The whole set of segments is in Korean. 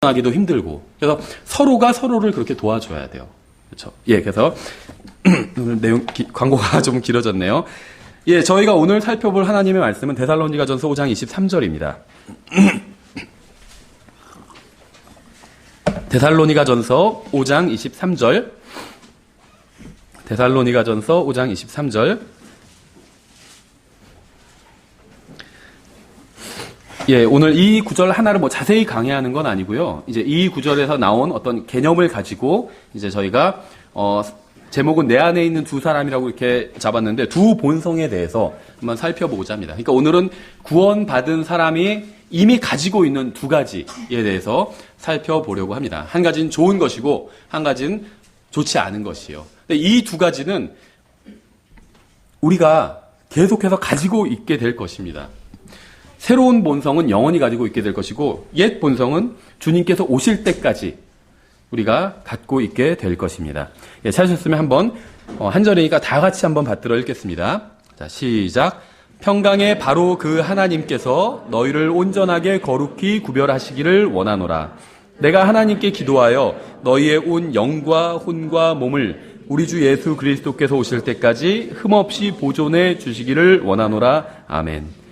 하기도 힘들고, 그래서 서로가 서로를 그렇게 도와줘야 돼요. 그렇죠? 예, 그래서 오늘 내용 광고가 좀 길어졌네요. 예, 저희가 오늘 살펴볼 하나님의 말씀은 데살로니가전서 5장 23절입니다. 데살로니가전서 5장 23절. 데살로니가전서 5장 23절. 예, 오늘 이 구절 하나를 뭐 자세히 강의하는 건 아니고요. 이제 이 구절에서 나온 어떤 개념을 가지고 이제 저희가 제목은 내 안에 있는 두 사람이라고 이렇게 잡았는데 두 본성에 대해서 한번 살펴보고자 합니다. 그러니까 오늘은 구원받은 사람이 이미 가지고 있는 두 가지에 대해서 살펴보려고 합니다. 한 가지는 좋은 것이고 한 가지는 좋지 않은 것이에요. 근데 이 두 가지는 우리가 계속해서 가지고 있게 될 것입니다. 새로운 본성은 영원히 가지고 있게 될 것이고 옛 본성은 주님께서 오실 때까지 우리가 갖고 있게 될 것입니다. 예, 찾으셨으면 한번 한 절이니까 다 같이 한번 받들어 읽겠습니다. 자, 시작. 평강의 바로 그 하나님께서 너희를 온전하게 거룩히 구별하시기를 원하노라. 내가 하나님께 기도하여 너희의 온 영과 혼과 몸을 우리 주 예수 그리스도께서 오실 때까지 흠없이 보존해 주시기를 원하노라. 아멘.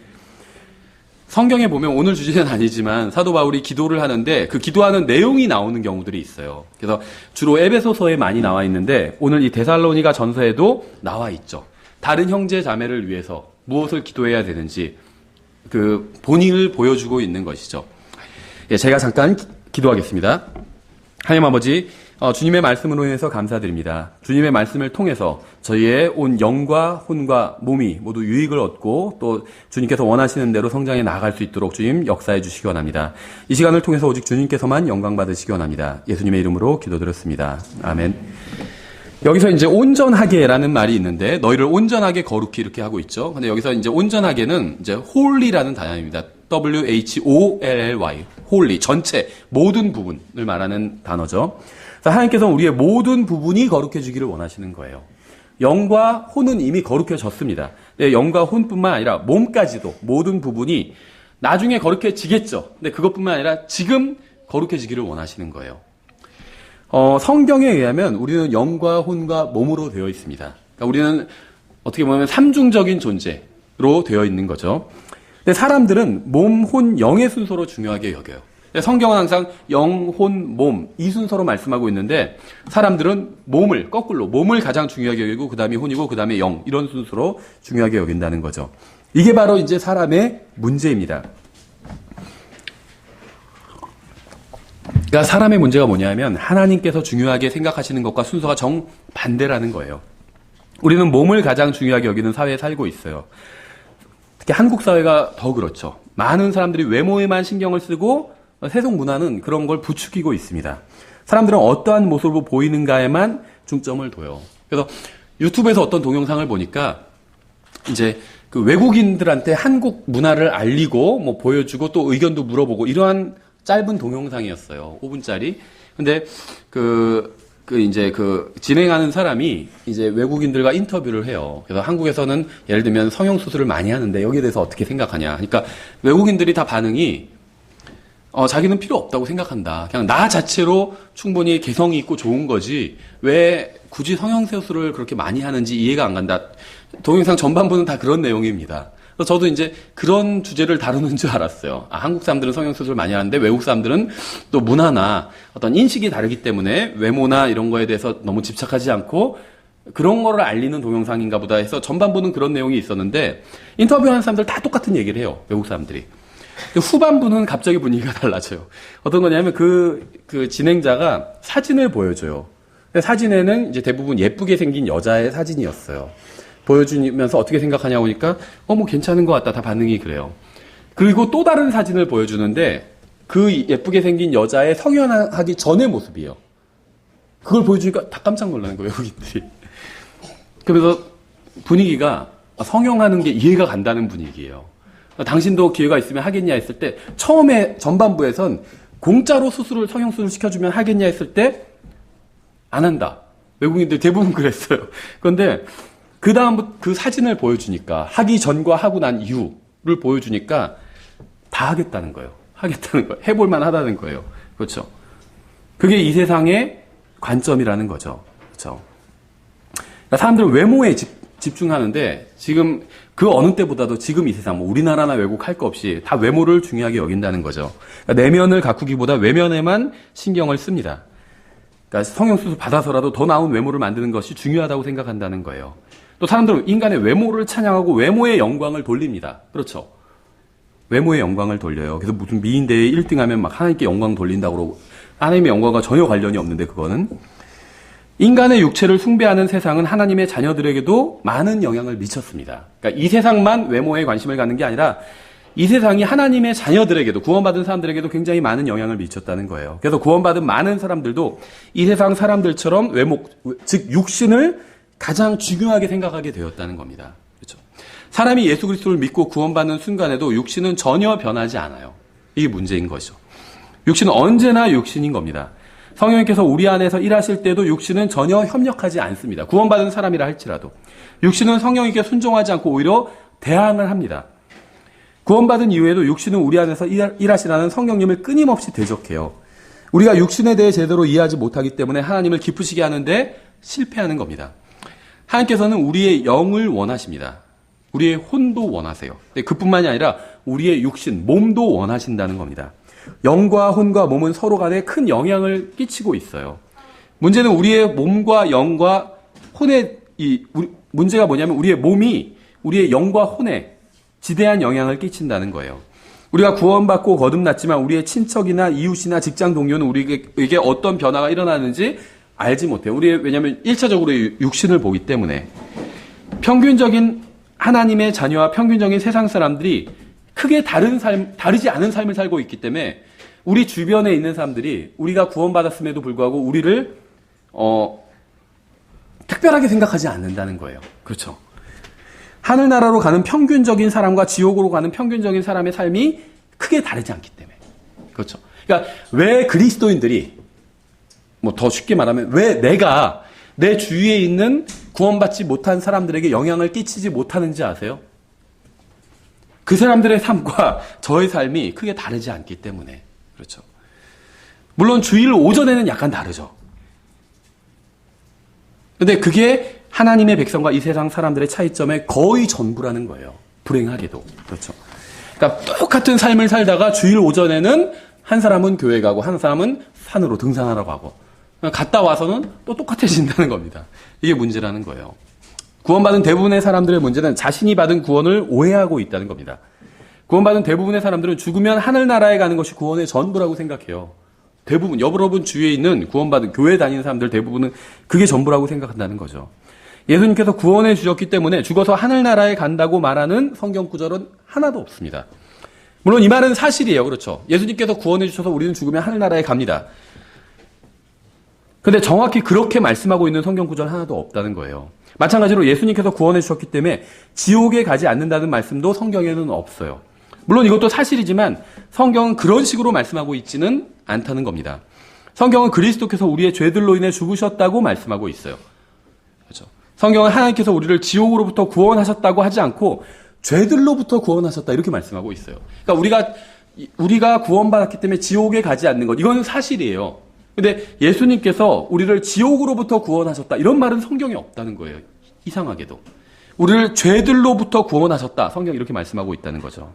성경에 보면 오늘 주제는 아니지만 사도 바울이 기도를 하는데 그 기도하는 내용이 나오는 경우들이 있어요. 그래서 주로 에베소서에 많이 나와 있는데 오늘 이 데살로니가 전서에도 나와 있죠. 다른 형제 자매를 위해서 무엇을 기도해야 되는지 그 본인을 보여주고 있는 것이죠. 예, 제가 잠깐 기도하겠습니다. 하나님 아버지, 주님의 말씀으로 인해서 감사드립니다. 주님의 말씀을 통해서 저희의 온 영과 혼과 몸이 모두 유익을 얻고 또 주님께서 원하시는 대로 성장해 나아갈 수 있도록 주님 역사해 주시기 원합니다. 이 시간을 통해서 오직 주님께서만 영광 받으시기 원합니다. 예수님의 이름으로 기도드렸습니다. 아멘. 여기서 이제 온전하게라는 말이 있는데 너희를 온전하게 거룩히 이렇게 하고 있죠. 근데 여기서 이제 온전하게는 이제 whole라는 단어입니다. W-H-O-L-L-Y. wholly. 전체, 모든 부분을 말하는 단어죠. 하나님께서는 우리의 모든 부분이 거룩해지기를 원하시는 거예요. 영과 혼은 이미 거룩해졌습니다. 영과 혼뿐만 아니라 몸까지도 모든 부분이 나중에 거룩해지겠죠. 근데 그것뿐만 아니라 지금 거룩해지기를 원하시는 거예요. 성경에 의하면 우리는 영과 혼과 몸으로 되어 있습니다. 그러니까 우리는 어떻게 보면 삼중적인 존재로 되어 있는 거죠. 근데 사람들은 몸, 혼, 영의 순서로 중요하게 여겨요. 성경은 항상 영, 혼, 몸 이 순서로 말씀하고 있는데 사람들은 몸을 거꾸로 몸을 가장 중요하게 여기고 그 다음에 혼이고 그 다음에 영 이런 순서로 중요하게 여긴다는 거죠. 이게 바로 이제 사람의 문제입니다. 그러니까 사람의 문제가 뭐냐면 하나님께서 중요하게 생각하시는 것과 순서가 정반대라는 거예요. 우리는 몸을 가장 중요하게 여기는 사회에 살고 있어요. 특히 한국 사회가 더 그렇죠. 많은 사람들이 외모에만 신경을 쓰고 세속 문화는 그런 걸 부추기고 있습니다. 사람들은 어떠한 모습으로 보이는가에만 중점을 둬요. 그래서 유튜브에서 어떤 동영상을 보니까 이제 그 외국인들한테 한국 문화를 알리고 뭐 보여주고 또 의견도 물어보고 이러한 짧은 동영상이었어요. 5분짜리. 근데 이제 진행하는 사람이 이제 외국인들과 인터뷰를 해요. 그래서 한국에서는 예를 들면 성형수술을 많이 하는데 여기에 대해서 어떻게 생각하냐. 그러니까 외국인들이 다 반응이 자기는 필요 없다고 생각한다. 그냥 나 자체로 충분히 개성이 있고 좋은 거지 왜 굳이 성형수술을 그렇게 많이 하는지 이해가 안 간다. 동영상 전반부는 다 그런 내용입니다. 그래서 저도 이제 그런 주제를 다루는 줄 알았어요. 한국 사람들은 성형수술을 많이 하는데 외국 사람들은 또 문화나 어떤 인식이 다르기 때문에 외모나 이런 거에 대해서 너무 집착하지 않고 그런 거를 알리는 동영상인가 보다 해서 전반부는 그런 내용이 있었는데 인터뷰하는 사람들 다 똑같은 얘기를 해요. 외국 사람들이. 후반부는 갑자기 분위기가 달라져요. 어떤 거냐면 그 진행자가 사진을 보여줘요. 사진에는 이제 대부분 예쁘게 생긴 여자의 사진이었어요. 보여주면서 어떻게 생각하냐고 하니까 뭐 괜찮은 것 같다. 다 반응이 그래요. 그리고 또 다른 사진을 보여주는데 그 예쁘게 생긴 여자의 성형하기 전의 모습이에요. 그걸 보여주니까 다 깜짝 놀라는 거예요. 외국인들이. 그래서 분위기가 성형하는 게 이해가 간다는 분위기예요. 당신도 기회가 있으면 하겠냐 했을 때 처음에 전반부에선 공짜로 성형수술 시켜주면 하겠냐 했을 때 안 한다. 외국인들 대부분 그랬어요. 그런데 그 다음부터 그 사진을 보여주니까 하기 전과 하고 난 이후를 보여주니까 다 하겠다는 거예요. 해볼만 하다는 거예요. 그렇죠. 그게 이 세상의 관점이라는 거죠. 그렇죠. 그러니까 사람들은 외모에 집중하는데 지금 그 어느 때보다도 지금 이 세상, 뭐 우리나라나 외국 할 거 없이 다 외모를 중요하게 여긴다는 거죠. 그러니까 내면을 가꾸기보다 외면에만 신경을 씁니다. 그러니까 성형수술 받아서라도 더 나은 외모를 만드는 것이 중요하다고 생각한다는 거예요. 또 사람들은 인간의 외모를 찬양하고 외모의 영광을 돌립니다. 그렇죠. 외모의 영광을 돌려요. 그래서 무슨 미인대회 1등 하면 막 하나님께 영광 돌린다고 그러고, 하나님의 영광과 전혀 관련이 없는데 그거는. 인간의 육체를 숭배하는 세상은 하나님의 자녀들에게도 많은 영향을 미쳤습니다. 그러니까 이 세상만 외모에 관심을 갖는 게 아니라 이 세상이 하나님의 자녀들에게도, 구원받은 사람들에게도 굉장히 많은 영향을 미쳤다는 거예요. 그래서 구원받은 많은 사람들도 이 세상 사람들처럼 외모, 즉 육신을 가장 중요하게 생각하게 되었다는 겁니다. 그렇죠? 사람이 예수 그리스도를 믿고 구원받는 순간에도 육신은 전혀 변하지 않아요. 이게 문제인 것이죠. 육신은 언제나 육신인 겁니다. 성령님께서 우리 안에서 일하실 때도 육신은 전혀 협력하지 않습니다. 구원받은 사람이라 할지라도. 육신은 성령님께 순종하지 않고 오히려 대항을 합니다. 구원받은 이후에도 육신은 우리 안에서 일하시라는 성령님을 끊임없이 대적해요. 우리가 육신에 대해 제대로 이해하지 못하기 때문에 하나님을 기쁘시게 하는데 실패하는 겁니다. 하나님께서는 우리의 영을 원하십니다. 우리의 혼도 원하세요. 그뿐만이 아니라 우리의 육신, 몸도 원하신다는 겁니다. 영과 혼과 몸은 서로 간에 큰 영향을 끼치고 있어요. 문제는 우리의 몸과 영과 혼의 문제가 뭐냐면 우리의 몸이 우리의 영과 혼에 지대한 영향을 끼친다는 거예요. 우리가 구원받고 거듭났지만 우리의 친척이나 이웃이나 직장 동료는 우리에게 어떤 변화가 일어나는지 알지 못해요. 왜냐하면 1차적으로 육신을 보기 때문에. 평균적인 하나님의 자녀와 평균적인 세상 사람들이 크게 다르지 않은 삶을 살고 있기 때문에 우리 주변에 있는 사람들이 우리가 구원받았음에도 불구하고 우리를 특별하게 생각하지 않는다는 거예요. 그렇죠. 하늘나라로 가는 평균적인 사람과 지옥으로 가는 평균적인 사람의 삶이 크게 다르지 않기 때문에. 그렇죠. 그러니까 왜 그리스도인들이 뭐 더 쉽게 말하면 왜 내가 내 주위에 있는 구원받지 못한 사람들에게 영향을 끼치지 못하는지 아세요? 그 사람들의 삶과 저의 삶이 크게 다르지 않기 때문에. 그렇죠. 물론 주일 오전에는 약간 다르죠. 근데 그게 하나님의 백성과 이 세상 사람들의 차이점의 거의 전부라는 거예요. 불행하게도. 그렇죠. 그러니까 똑같은 삶을 살다가 주일 오전에는 한 사람은 교회 가고 한 사람은 산으로 등산하러 가고 갔다 와서는 또 똑같아진다는 겁니다. 이게 문제라는 거예요. 구원받은 대부분의 사람들의 문제는 자신이 받은 구원을 오해하고 있다는 겁니다. 구원받은 대부분의 사람들은 죽으면 하늘나라에 가는 것이 구원의 전부라고 생각해요. 대부분, 여러분 주위에 있는 구원받은 교회 다니는 사람들 대부분은 그게 전부라고 생각한다는 거죠. 예수님께서 구원해 주셨기 때문에 죽어서 하늘나라에 간다고 말하는 성경 구절은 하나도 없습니다. 물론 이 말은 사실이에요. 그렇죠. 예수님께서 구원해 주셔서 우리는 죽으면 하늘나라에 갑니다. 근데 정확히 그렇게 말씀하고 있는 성경 구절 하나도 없다는 거예요. 마찬가지로 예수님께서 구원해 주셨기 때문에 지옥에 가지 않는다는 말씀도 성경에는 없어요. 물론 이것도 사실이지만 성경은 그런 식으로 말씀하고 있지는 않다는 겁니다. 성경은 그리스도께서 우리의 죄들로 인해 죽으셨다고 말씀하고 있어요. 그렇죠. 성경은 하나님께서 우리를 지옥으로부터 구원하셨다고 하지 않고 죄들로부터 구원하셨다 이렇게 말씀하고 있어요. 그러니까 우리가 구원받았기 때문에 지옥에 가지 않는 것, 이거는 사실이에요. 근데 예수님께서 우리를 지옥으로부터 구원하셨다 이런 말은 성경에 없다는 거예요. 이상하게도. 우리를 죄들로부터 구원하셨다. 성경이 이렇게 말씀하고 있다는 거죠.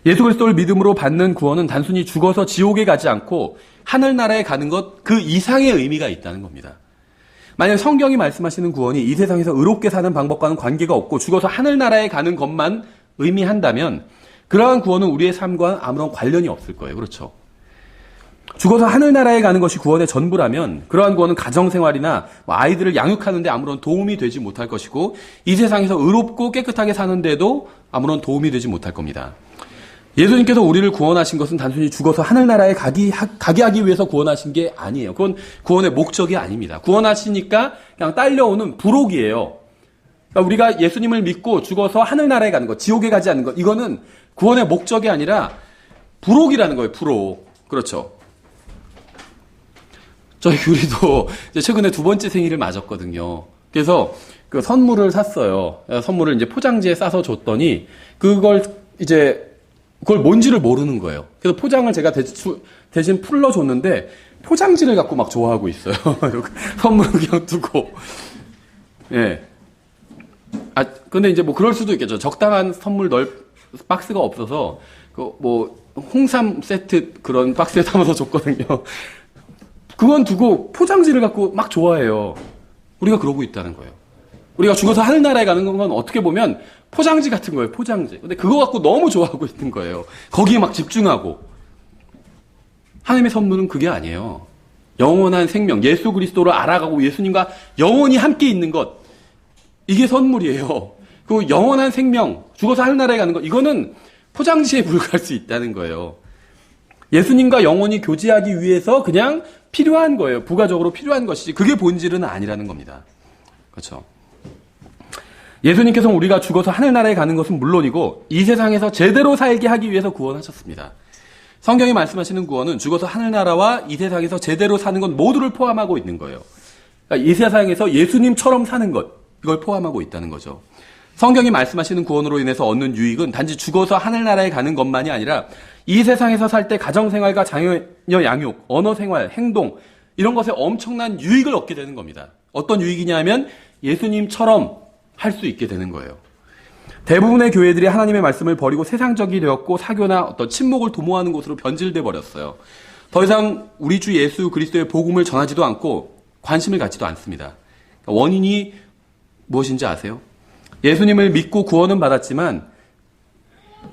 예수 그리스도를 믿음으로 받는 구원은 단순히 죽어서 지옥에 가지 않고 하늘나라에 가는 것 그 이상의 의미가 있다는 겁니다. 만약 성경이 말씀하시는 구원이 이 세상에서 의롭게 사는 방법과는 관계가 없고 죽어서 하늘나라에 가는 것만 의미한다면 그러한 구원은 우리의 삶과 아무런 관련이 없을 거예요. 그렇죠? 죽어서 하늘나라에 가는 것이 구원의 전부라면 그러한 구원은 가정생활이나 아이들을 양육하는 데 아무런 도움이 되지 못할 것이고 이 세상에서 의롭고 깨끗하게 사는데도 아무런 도움이 되지 못할 겁니다. 예수님께서 우리를 구원하신 것은 단순히 죽어서 하늘나라에 가게 하기 위해서 구원하신 게 아니에요. 그건 구원의 목적이 아닙니다. 구원하시니까 그냥 딸려오는 부록이에요. 그러니까 우리가 예수님을 믿고 죽어서 하늘나라에 가는 것, 지옥에 가지 않는 것, 이거는 구원의 목적이 아니라 부록이라는 거예요. 부록. 그렇죠. 저희 규리도 최근에 2번째 생일을 맞았거든요. 그래서 그 선물을 샀어요. 선물을 이제 포장지에 싸서 줬더니 그걸 이제 그걸 뭔지를 모르는 거예요. 그래서 포장을 제가 대신 풀러줬는데 포장지를 갖고 막 좋아하고 있어요. 선물을 그냥 두고. 예. 근데 이제 뭐 그럴 수도 있겠죠. 적당한 선물 박스가 없어서 홍삼 세트 그런 박스에 담아서 줬거든요. 그건 두고 포장지를 갖고 막 좋아해요. 우리가 그러고 있다는 거예요. 우리가 죽어서 하늘나라에 가는 건 어떻게 보면 포장지 같은 거예요. 포장지. 근데 그거 갖고 너무 좋아하고 있는 거예요. 거기에 막 집중하고. 하나님의 선물은 그게 아니에요. 영원한 생명, 예수 그리스도를 알아가고 예수님과 영원히 함께 있는 것. 이게 선물이에요. 그 영원한 생명, 죽어서 하늘나라에 가는 것. 이거는 포장지에 불과할 수 있다는 거예요. 예수님과 영원히 교제하기 위해서 그냥 필요한 거예요. 부가적으로 필요한 것이지. 그게 본질은 아니라는 겁니다. 그렇죠. 예수님께서는 우리가 죽어서 하늘나라에 가는 것은 물론이고 이 세상에서 제대로 살게 하기 위해서 구원하셨습니다. 성경이 말씀하시는 구원은 죽어서 하늘나라와 이 세상에서 제대로 사는 것 모두를 포함하고 있는 거예요. 그러니까 이 세상에서 예수님처럼 사는 것, 이걸 포함하고 있다는 거죠. 성경이 말씀하시는 구원으로 인해서 얻는 유익은 단지 죽어서 하늘나라에 가는 것만이 아니라 이 세상에서 살 때 가정생활과 자녀 양육, 언어생활, 행동 이런 것에 엄청난 유익을 얻게 되는 겁니다. 어떤 유익이냐 하면 예수님처럼 할 수 있게 되는 거예요. 대부분의 교회들이 하나님의 말씀을 버리고 세상적이 되었고 사교나 어떤 친목을 도모하는 곳으로 변질돼 버렸어요. 더 이상 우리 주 예수 그리스도의 복음을 전하지도 않고 관심을 갖지도 않습니다. 원인이 무엇인지 아세요? 예수님을 믿고 구원은 받았지만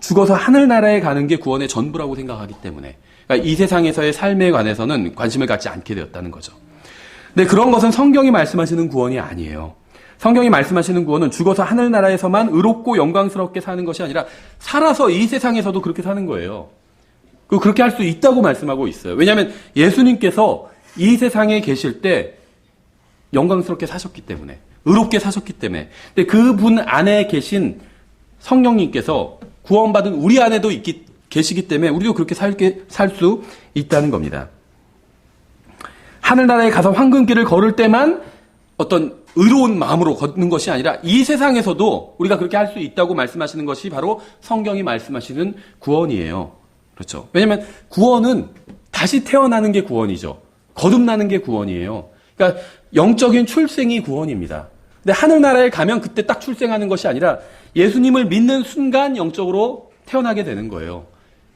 죽어서 하늘나라에 가는 게 구원의 전부라고 생각하기 때문에 그러니까 이 세상에서의 삶에 관해서는 관심을 갖지 않게 되었다는 거죠. 근데 그런 것은 성경이 말씀하시는 구원이 아니에요. 성경이 말씀하시는 구원은 죽어서 하늘나라에서만 의롭고 영광스럽게 사는 것이 아니라 살아서 이 세상에서도 그렇게 사는 거예요. 그렇게 할 수 있다고 말씀하고 있어요. 왜냐하면 예수님께서 이 세상에 계실 때 영광스럽게 사셨기 때문에 의롭게 사셨기 때문에 근데 그분 안에 계신 성령님께서 구원받은 우리 안에도 계시기 때문에 우리도 그렇게 살 수 있다는 겁니다. 하늘나라에 가서 황금길을 걸을 때만 어떤 의로운 마음으로 걷는 것이 아니라 이 세상에서도 우리가 그렇게 할 수 있다고 말씀하시는 것이 바로 성경이 말씀하시는 구원이에요. 그렇죠. 왜냐하면 구원은 다시 태어나는 게 구원이죠. 거듭나는 게 구원이에요. 그러니까 영적인 출생이 구원입니다. 근데 하늘나라에 가면 그때 딱 출생하는 것이 아니라 예수님을 믿는 순간 영적으로 태어나게 되는 거예요.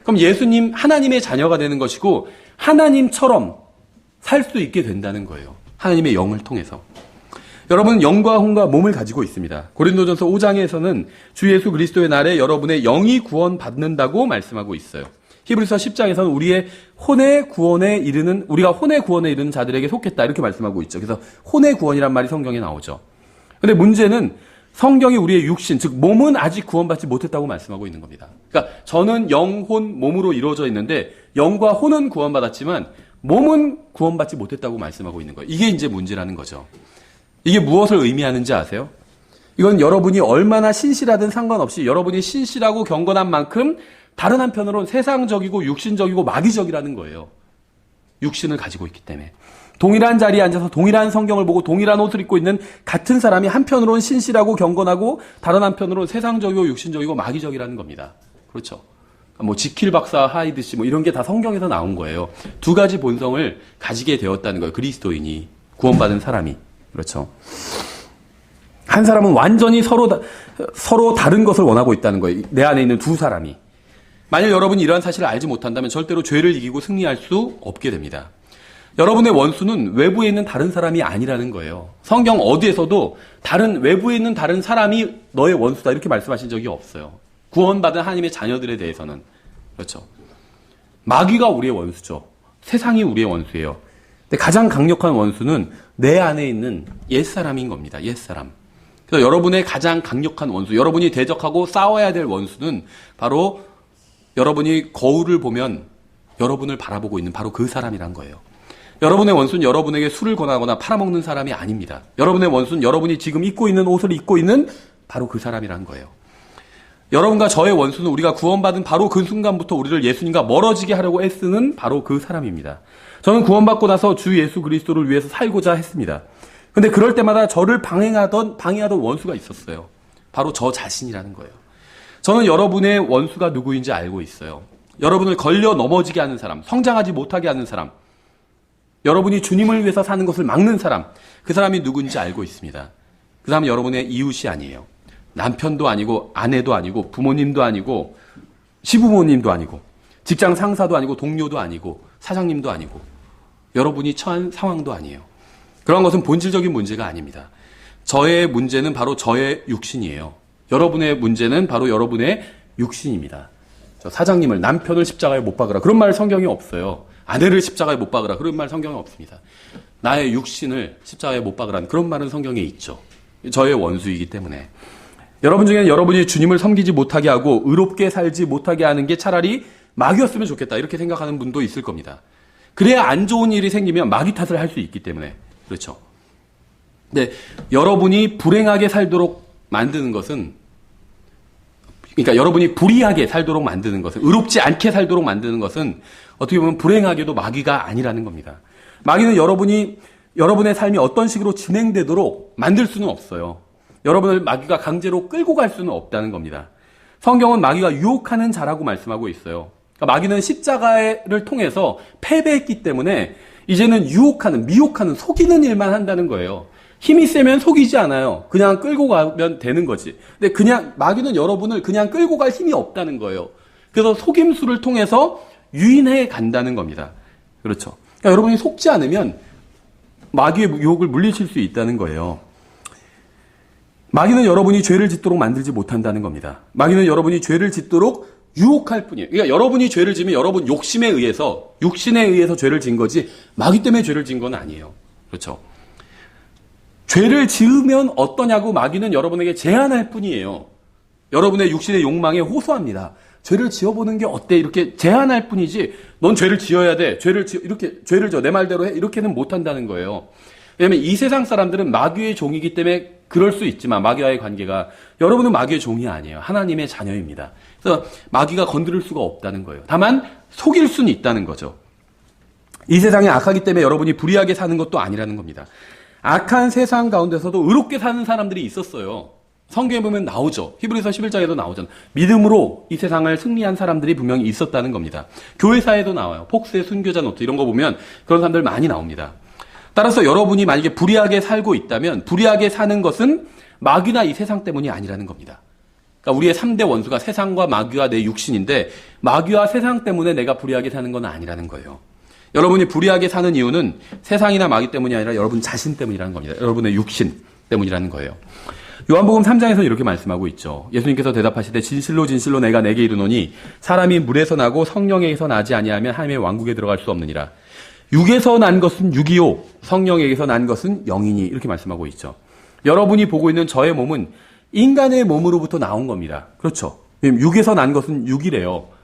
그럼 예수님, 하나님의 자녀가 되는 것이고 하나님처럼 살 수 있게 된다는 거예요. 하나님의 영을 통해서. 여러분은 영과 혼과 몸을 가지고 있습니다. 고린도전서 5장에서는 주 예수 그리스도의 날에 여러분의 영이 구원받는다고 말씀하고 있어요. 히브리서 10장에서는 우리가 혼의 구원에 이르는 자들에게 속했다 이렇게 말씀하고 있죠. 그래서 혼의 구원이란 말이 성경에 나오죠. 근데 문제는 성경이 우리의 육신, 즉 몸은 아직 구원받지 못했다고 말씀하고 있는 겁니다. 그러니까 저는 영, 혼, 몸으로 이루어져 있는데 영과 혼은 구원받았지만 몸은 구원받지 못했다고 말씀하고 있는 거예요. 이게 이제 문제라는 거죠. 이게 무엇을 의미하는지 아세요? 이건 여러분이 얼마나 신실하든 상관없이 여러분이 신실하고 경건한 만큼 다른 한편으로는 세상적이고 육신적이고 마귀적이라는 거예요. 육신을 가지고 있기 때문에. 동일한 자리에 앉아서 동일한 성경을 보고 동일한 옷을 입고 있는 같은 사람이 한편으로는 신실하고 경건하고 다른 한편으로는 세상적이고 육신적이고 마귀적이라는 겁니다. 그렇죠. 뭐 지킬 박사 하이드시 뭐 이런 게 다 성경에서 나온 거예요. 두 가지 본성을 가지게 되었다는 거예요. 그리스도인이 구원받은 사람이. 그렇죠. 한 사람은 완전히 서로 다른 것을 원하고 있다는 거예요. 내 안에 있는 두 사람이. 만약 여러분이 이러한 사실을 알지 못한다면 절대로 죄를 이기고 승리할 수 없게 됩니다. 여러분의 원수는 외부에 있는 다른 사람이 아니라는 거예요. 성경 어디에서도 외부에 있는 다른 사람이 너의 원수다 이렇게 말씀하신 적이 없어요. 구원받은 하나님의 자녀들에 대해서는. 그렇죠. 마귀가 우리의 원수죠. 세상이 우리의 원수예요. 근데 가장 강력한 원수는 내 안에 있는 옛사람인 겁니다. 옛사람. 그래서 여러분의 가장 강력한 원수, 여러분이 대적하고 싸워야 될 원수는 바로 여러분이 거울을 보면 여러분을 바라보고 있는 바로 그 사람이란 거예요. 여러분의 원수는 여러분에게 술을 권하거나 팔아먹는 사람이 아닙니다. 여러분의 원수는 여러분이 지금 입고 있는 옷을 입고 있는 바로 그 사람이란 거예요. 여러분과 저의 원수는 우리가 구원받은 바로 그 순간부터 우리를 예수님과 멀어지게 하려고 애쓰는 바로 그 사람입니다. 저는 구원받고 나서 주 예수 그리스도를 위해서 살고자 했습니다. 근데 그럴 때마다 저를 방해하던 원수가 있었어요. 바로 저 자신이라는 거예요. 저는 여러분의 원수가 누구인지 알고 있어요. 여러분을 걸려 넘어지게 하는 사람, 성장하지 못하게 하는 사람, 여러분이 주님을 위해서 사는 것을 막는 사람, 그 사람이 누군지 알고 있습니다. 그 사람은 여러분의 이웃이 아니에요. 남편도 아니고 아내도 아니고 부모님도 아니고 시부모님도 아니고 직장 상사도 아니고 동료도 아니고 사장님도 아니고 여러분이 처한 상황도 아니에요. 그런 것은 본질적인 문제가 아닙니다. 저의 문제는 바로 저의 육신이에요. 여러분의 문제는 바로 여러분의 육신입니다. 저 사장님을, 남편을 십자가에 못 박으라, 그런 말 성경에 없어요. 아내를 십자가에 못 박으라, 그런 말 성경에 없습니다. 나의 육신을 십자가에 못 박으라는 그런 말은 성경에 있죠. 저의 원수이기 때문에. 여러분 중에는 여러분이 주님을 섬기지 못하게 하고 의롭게 살지 못하게 하는 게 차라리 마귀였으면 좋겠다, 이렇게 생각하는 분도 있을 겁니다. 그래야 안 좋은 일이 생기면 마귀 탓을 할 수 있기 때문에. 그렇죠. 근데 여러분이 불행하게 살도록 만드는 것은, 그러니까 여러분이 불의하게 살도록 만드는 것은, 의롭지 않게 살도록 만드는 것은 어떻게 보면 불행하게도 마귀가 아니라는 겁니다. 마귀는 여러분의 삶이 어떤 식으로 진행되도록 만들 수는 없어요. 여러분을 마귀가 강제로 끌고 갈 수는 없다는 겁니다. 성경은 마귀가 유혹하는 자라고 말씀하고 있어요. 그러니까 마귀는 십자가를 통해서 패배했기 때문에 이제는 유혹하는, 미혹하는, 속이는 일만 한다는 거예요. 힘이 세면 속이지 않아요. 그냥 끌고 가면 되는 거지. 근데 그냥 마귀는 여러분을 그냥 끌고 갈 힘이 없다는 거예요. 그래서 속임수를 통해서 유인해 간다는 겁니다. 그렇죠. 그러니까 여러분이 속지 않으면 마귀의 유혹을 물리칠 수 있다는 거예요. 마귀는 여러분이 죄를 짓도록 만들지 못한다는 겁니다. 마귀는 여러분이 죄를 짓도록 유혹할 뿐이에요. 그러니까 여러분이 죄를 지면 여러분 욕심에 의해서, 육신에 의해서 죄를 진 거지 마귀 때문에 죄를 진 건 아니에요. 그렇죠. 죄를 지으면 어떠냐고 마귀는 여러분에게 제안할 뿐이에요. 여러분의 육신의 욕망에 호소합니다. 죄를 지어보는 게 어때? 이렇게 제안할 뿐이지, 넌 죄를 지어야 돼. 이렇게 죄를 져. 내 말대로 해. 이렇게는 못한다는 거예요. 왜냐면 이 세상 사람들은 마귀의 종이기 때문에 그럴 수 있지만, 마귀와의 관계가, 여러분은 마귀의 종이 아니에요. 하나님의 자녀입니다. 그래서 마귀가 건드릴 수가 없다는 거예요. 다만 속일 수는 있다는 거죠. 이 세상이 악하기 때문에 여러분이 불의하게 사는 것도 아니라는 겁니다. 악한 세상 가운데서도 의롭게 사는 사람들이 있었어요. 성경에 보면 나오죠. 히브리서 11장에도 나오잖아요. 믿음으로 이 세상을 승리한 사람들이 분명히 있었다는 겁니다. 교회사에도 나와요. 폭스의 순교자 노트 이런 거 보면 그런 사람들 많이 나옵니다. 따라서 여러분이 만약에 불의하게 살고 있다면 불의하게 사는 것은 마귀나 이 세상 때문이 아니라는 겁니다. 그러니까 우리의 3대 원수가 세상과 마귀와 내 육신인데, 마귀와 세상 때문에 내가 불의하게 사는 건 아니라는 거예요. 여러분이 불의하게 사는 이유는 세상이나 마귀 때문이 아니라 여러분 자신 때문이라는 겁니다. 여러분의 육신 때문이라는 거예요. 요한복음 3장에서 이렇게 말씀하고 있죠. 예수님께서 대답하시되 진실로 진실로 내가 내게 이르노니 사람이 물에서 나고 성령에게서 나지 아니하면 하나님의 왕국에 들어갈 수 없느니라. 육에서 난 것은 육이요 성령에게서 난 것은 영이니, 이렇게 말씀하고 있죠. 여러분이 보고 있는 저의 몸은 인간의 몸으로부터 나온 겁니다. 그렇죠. 육에서 난 것은 육이래요.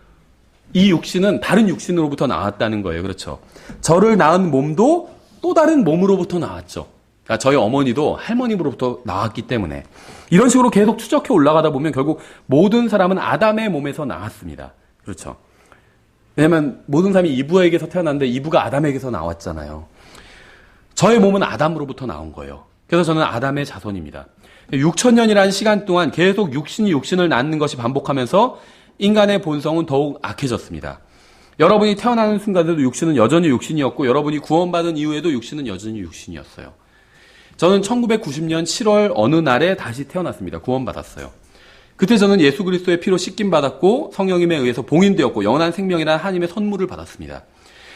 이 육신은 다른 육신으로부터 나왔다는 거예요. 그렇죠. 저를 낳은 몸도 또 다른 몸으로부터 나왔죠. 그러니까 저희 어머니도 할머니로부터 나왔기 때문에 이런 식으로 계속 추적해 올라가다 보면 결국 모든 사람은 아담의 몸에서 나왔습니다. 그렇죠. 왜냐하면 모든 사람이 이브에게서 태어났는데 이브가 아담에게서 나왔잖아요. 저의 몸은 아담으로부터 나온 거예요. 그래서 저는 아담의 자손입니다. 6,000년이라는 시간 동안 계속 육신이 육신을 낳는 것이 반복하면서 인간의 본성은 더욱 악해졌습니다. 여러분이 태어나는 순간에도 육신은 여전히 육신이었고, 여러분이 구원받은 이후에도 육신은 여전히 육신이었어요. 저는 1990년 7월 어느 날에 다시 태어났습니다. 구원받았어요. 그때 저는 예수 그리스도의 피로 씻김받았고 성령님에 의해서 봉인되었고 영원한 생명이라는 하나님의 선물을 받았습니다.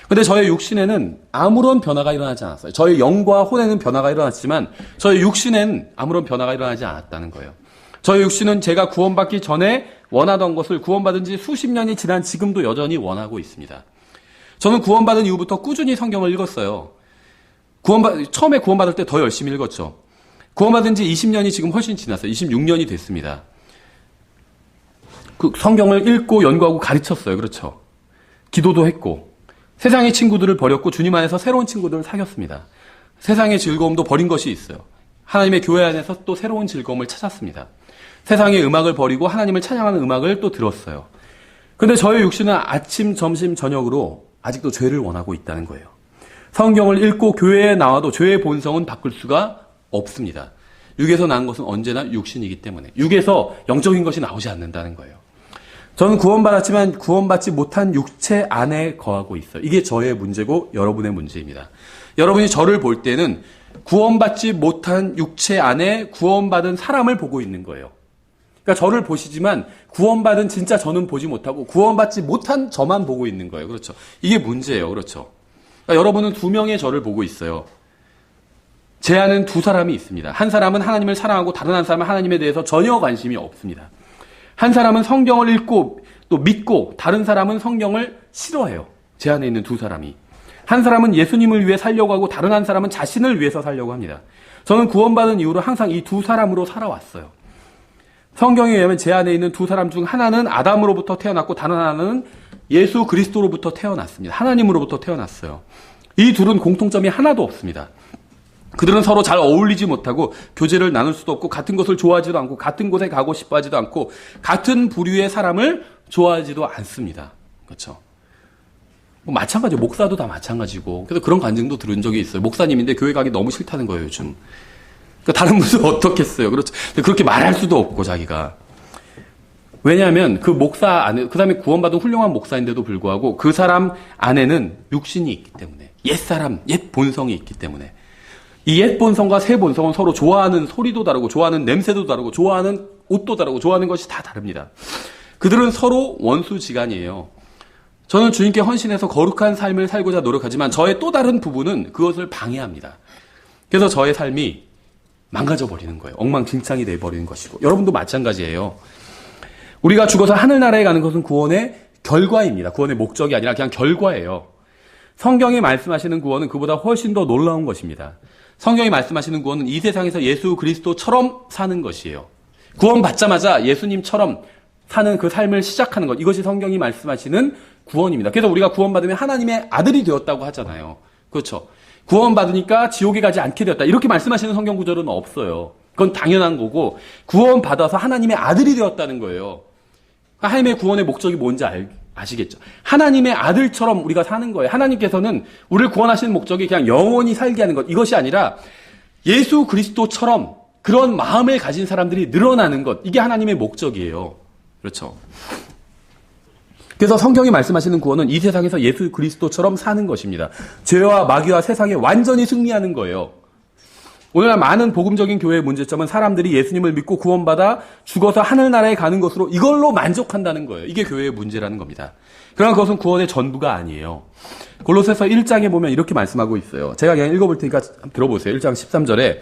그런데 저의 육신에는 아무런 변화가 일어나지 않았어요. 저의 영과 혼에는 변화가 일어났지만 저의 육신에는 아무런 변화가 일어나지 않았다는 거예요. 저의 육신은 제가 구원받기 전에 원하던 것을 구원받은 지 수십 년이 지난 지금도 여전히 원하고 있습니다. 저는 구원받은 이후부터 꾸준히 성경을 읽었어요. 처음에 구원받을 때 더 열심히 읽었죠. 구원받은 지 20년이 지금 훨씬 지났어요. 26년이 됐습니다. 그 성경을 읽고 연구하고 가르쳤어요. 그렇죠. 기도도 했고 세상의 친구들을 버렸고 주님 안에서 새로운 친구들을 사귀었습니다. 세상의 즐거움도 버린 것이 있어요. 하나님의 교회 안에서 또 새로운 즐거움을 찾았습니다. 세상의 음악을 버리고 하나님을 찬양하는 음악을 또 들었어요. 그런데 저의 육신은 아침, 점심, 저녁으로 아직도 죄를 원하고 있다는 거예요. 성경을 읽고 교회에 나와도 죄의 본성은 바꿀 수가 없습니다. 육에서 난 것은 언제나 육신이기 때문에 육에서 영적인 것이 나오지 않는다는 거예요. 저는 구원받았지만 구원받지 못한 육체 안에 거하고 있어요. 이게 저의 문제고 여러분의 문제입니다. 여러분이 저를 볼 때는 구원받지 못한 육체 안에 구원받은 사람을 보고 있는 거예요. 그러니까 저를 보시지만 구원받은 진짜 저는 보지 못하고 구원받지 못한 저만 보고 있는 거예요. 그렇죠? 이게 문제예요. 그렇죠? 그러니까 여러분은 두 명의 저를 보고 있어요. 제 안엔 두 사람이 있습니다. 한 사람은 하나님을 사랑하고 다른 한 사람은 하나님에 대해서 전혀 관심이 없습니다. 한 사람은 성경을 읽고 또 믿고 다른 사람은 성경을 싫어해요. 제 안에 있는 두 사람이. 한 사람은 예수님을 위해 살려고 하고 다른 한 사람은 자신을 위해서 살려고 합니다. 저는 구원받은 이후로 항상 이 두 사람으로 살아왔어요. 성경에 의하면 제 안에 있는 두 사람 중 하나는 아담으로부터 태어났고 다른 하나는 예수 그리스도로부터 태어났습니다. 하나님으로부터 태어났어요. 이 둘은 공통점이 하나도 없습니다. 그들은 서로 잘 어울리지 못하고 교제를 나눌 수도 없고 같은 것을 좋아하지도 않고 같은 곳에 가고 싶어 하지도 않고 같은 부류의 사람을 좋아하지도 않습니다. 그렇죠? 마찬가지예요. 목사도 다 마찬가지고. 그래서 그런 간증도 들은 적이 있어요. 목사님인데 교회 가기 너무 싫다는 거예요, 요즘. 그러니까 다른 분들 어떻겠어요. 그렇죠. 그렇게 말할 수도 없고, 자기가. 왜냐하면 그 목사 안에, 그 다음에 구원받은 훌륭한 목사인데도 불구하고 그 사람 안에는 육신이 있기 때문에, 옛사람, 옛 본성이 있기 때문에. 이 옛 본성과 새 본성은 서로 좋아하는 소리도 다르고, 좋아하는 냄새도 다르고, 좋아하는 옷도 다르고, 좋아하는 것이 다 다릅니다. 그들은 서로 원수지간이에요. 저는 주님께 헌신해서 거룩한 삶을 살고자 노력하지만 저의 또 다른 부분은 그것을 방해합니다. 그래서 저의 삶이 망가져버리는 거예요. 엉망진창이 돼버리는 것이고. 여러분도 마찬가지예요. 우리가 죽어서 하늘나라에 가는 것은 구원의 결과입니다. 구원의 목적이 아니라 그냥 결과예요. 성경이 말씀하시는 구원은 그보다 훨씬 더 놀라운 것입니다. 성경이 말씀하시는 구원은 이 세상에서 예수 그리스도처럼 사는 것이에요. 구원 받자마자 예수님처럼 사는 그 삶을 시작하는 것. 이것이 성경이 말씀하시는 구원입니다. 그래서 우리가 구원받으면 하나님의 아들이 되었다고 하잖아요. 그렇죠. 구원받으니까 지옥에 가지 않게 되었다. 이렇게 말씀하시는 성경 구절은 없어요. 그건 당연한 거고 구원받아서 하나님의 아들이 되었다는 거예요. 하나님의 구원의 목적이 뭔지 아시겠죠? 하나님의 아들처럼 우리가 사는 거예요. 하나님께서는 우리를 구원하시는 목적이 그냥 영원히 살게 하는 것. 이것이 아니라 예수 그리스도처럼 그런 마음을 가진 사람들이 늘어나는 것. 이게 하나님의 목적이에요. 그렇죠. 그래서 성경이 말씀하시는 구원은 이 세상에서 예수 그리스도처럼 사는 것입니다. 죄와 마귀와 세상에 완전히 승리하는 거예요. 오늘날 많은 복음적인 교회의 문제점은 사람들이 예수님을 믿고 구원받아 죽어서 하늘나라에 가는 것으로 이걸로 만족한다는 거예요. 이게 교회의 문제라는 겁니다. 그러나 그것은 구원의 전부가 아니에요. 골로새서 1장에 보면 이렇게 말씀하고 있어요. 제가 그냥 읽어볼 테니까 들어보세요. 1장 13절에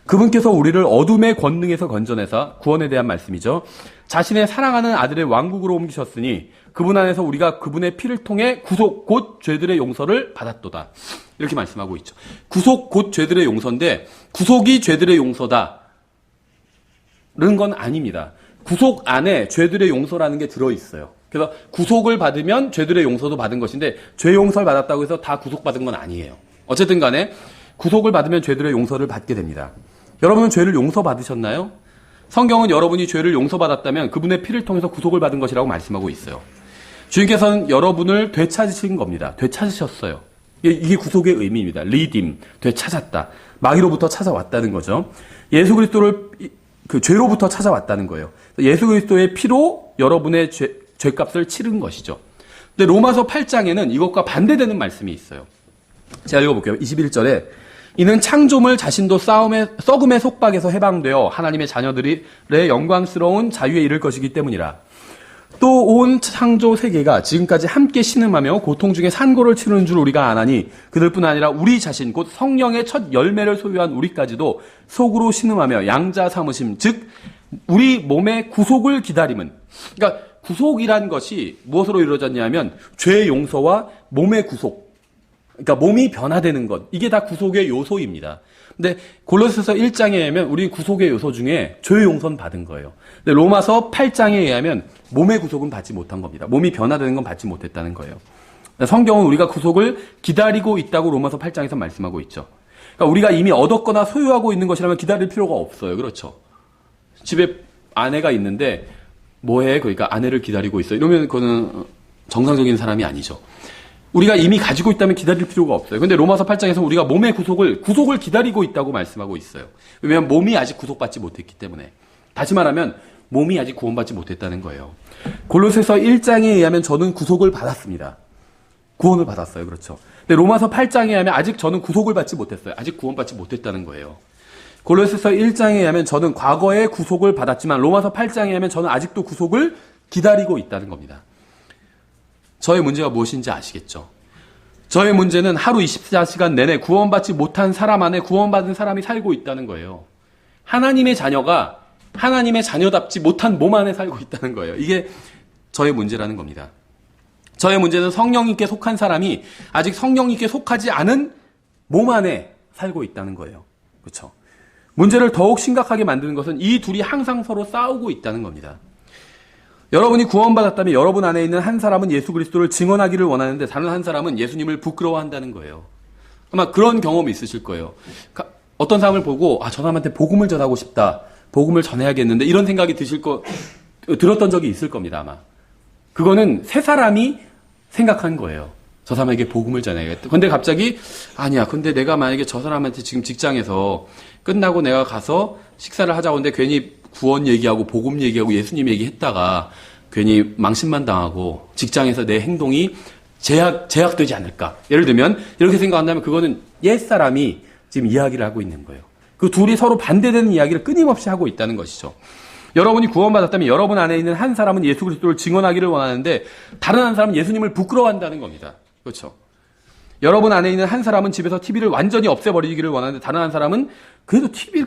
그분께서 우리를 어둠의 권능에서 건져내사 구원에 대한 말씀이죠. 자신의 사랑하는 아들의 왕국으로 옮기셨으니 그분 안에서 우리가 그분의 피를 통해 구속 곧 죄들의 용서를 받았도다. 이렇게 말씀하고 있죠. 구속 곧 죄들의 용서인데 구속이 죄들의 용서다. 는 건 아닙니다. 구속 안에 죄들의 용서라는 게 들어있어요. 그래서 구속을 받으면 죄들의 용서도 받은 것인데 죄 용서를 받았다고 해서 다 구속받은 건 아니에요. 어쨌든 간에 구속을 받으면 죄들의 용서를 받게 됩니다. 여러분은 죄를 용서받으셨나요? 성경은 여러분이 죄를 용서받았다면 그분의 피를 통해서 구속을 받은 것이라고 말씀하고 있어요. 주님께서는 여러분을 되찾으신 겁니다. 되찾으셨어요. 이게 구속의 의미입니다. 리딤, 되찾았다. 마귀로부터 찾아왔다는 거죠. 예수 그리스도를 그 죄로부터 찾아왔다는 거예요. 예수 그리스도의 피로 여러분의 죄값을 치른 것이죠. 근데 로마서 8장에는 이것과 반대되는 말씀이 있어요. 제가 읽어볼게요. 21절에 이는 창조물 자신도 썩음의 속박에서 해방되어 하나님의 자녀들의 영광스러운 자유에 이를 것이기 때문이라. 또 온 창조 세계가 지금까지 함께 신음하며 고통 중에 산고를 치르는 줄 우리가 아나니 그들뿐 아니라 우리 자신 곧 성령의 첫 열매를 소유한 우리까지도 속으로 신음하며 양자 삼으심 즉 우리 몸의 구속을 기다림은, 그러니까 구속이란 것이 무엇으로 이루어졌냐면 죄 용서와 몸의 구속, 그러니까 몸이 변화되는 것, 이게 다 구속의 요소입니다. 근데 골로새서 1장에 의하면 우리 구속의 요소 중에 죄 용서는 받은 거예요. 근데 로마서 8장에 의하면 몸의 구속은 받지 못한 겁니다. 몸이 변화되는 건 받지 못했다는 거예요. 성경은 우리가 구속을 기다리고 있다고 로마서 8장에서 말씀하고 있죠. 그러니까 우리가 이미 얻었거나 소유하고 있는 것이라면 기다릴 필요가 없어요. 그렇죠? 집에 아내가 있는데 뭐해? 그러니까 아내를 기다리고 있어. 이러면 그거는 정상적인 사람이 아니죠. 우리가 이미 가지고 있다면 기다릴 필요가 없어요. 근데 로마서 8장에서 우리가 몸의 구속을 기다리고 있다고 말씀하고 있어요. 왜냐하면 몸이 아직 구속받지 못했기 때문에. 다시 말하면 몸이 아직 구원받지 못했다는 거예요. 골로새서 1장에 의하면 저는 구속을 받았습니다. 구원을 받았어요. 그렇죠. 근데 로마서 8장에 의하면 아직 저는 구속을 받지 못했어요. 아직 구원받지 못했다는 거예요. 골로새서 1장에 의하면 저는 과거에 구속을 받았지만 로마서 8장에 의하면 저는 아직도 구속을 기다리고 있다는 겁니다. 저의 문제가 무엇인지 아시겠죠? 저의 문제는 하루 24시간 내내 구원받지 못한 사람 안에 구원받은 사람이 살고 있다는 거예요. 하나님의 자녀가 하나님의 자녀답지 못한 몸 안에 살고 있다는 거예요. 이게 저의 문제라는 겁니다. 저의 문제는 성령님께 속한 사람이 아직 성령님께 속하지 않은 몸 안에 살고 있다는 거예요. 그렇죠? 문제를 더욱 심각하게 만드는 것은 이 둘이 항상 서로 싸우고 있다는 겁니다. 여러분이 구원받았다면 여러분 안에 있는 한 사람은 예수 그리스도를 증언하기를 원하는데 다른 한 사람은 예수님을 부끄러워한다는 거예요. 아마 그런 경험이 있으실 거예요. 어떤 사람을 보고 저 사람한테 복음을 전하고 싶다. 복음을 전해야겠는데 이런 생각이 들었던 적이 있을 겁니다. 아마. 그거는 세 사람이 생각한 거예요. 저 사람에게 복음을 전해야겠다. 근데 갑자기 아니야. 근데 내가 만약에 저 사람한테 지금 직장에서 끝나고 내가 가서 식사를 하자고 하는데 괜히 구원 얘기하고 복음 얘기하고 예수님 얘기했다가 괜히 망신만 당하고 직장에서 내 행동이 제약되지 않을까. 예를 들면 이렇게 생각한다면 그거는 옛사람이 지금 이야기를 하고 있는 거예요. 그 둘이 서로 반대되는 이야기를 끊임없이 하고 있다는 것이죠. 여러분이 구원받았다면 여러분 안에 있는 한 사람은 예수 그리스도를 증언하기를 원하는데 다른 한 사람은 예수님을 부끄러워한다는 겁니다. 그렇죠? 여러분 안에 있는 한 사람은 집에서 TV를 완전히 없애버리기를 원하는데 다른 한 사람은 그래도 TV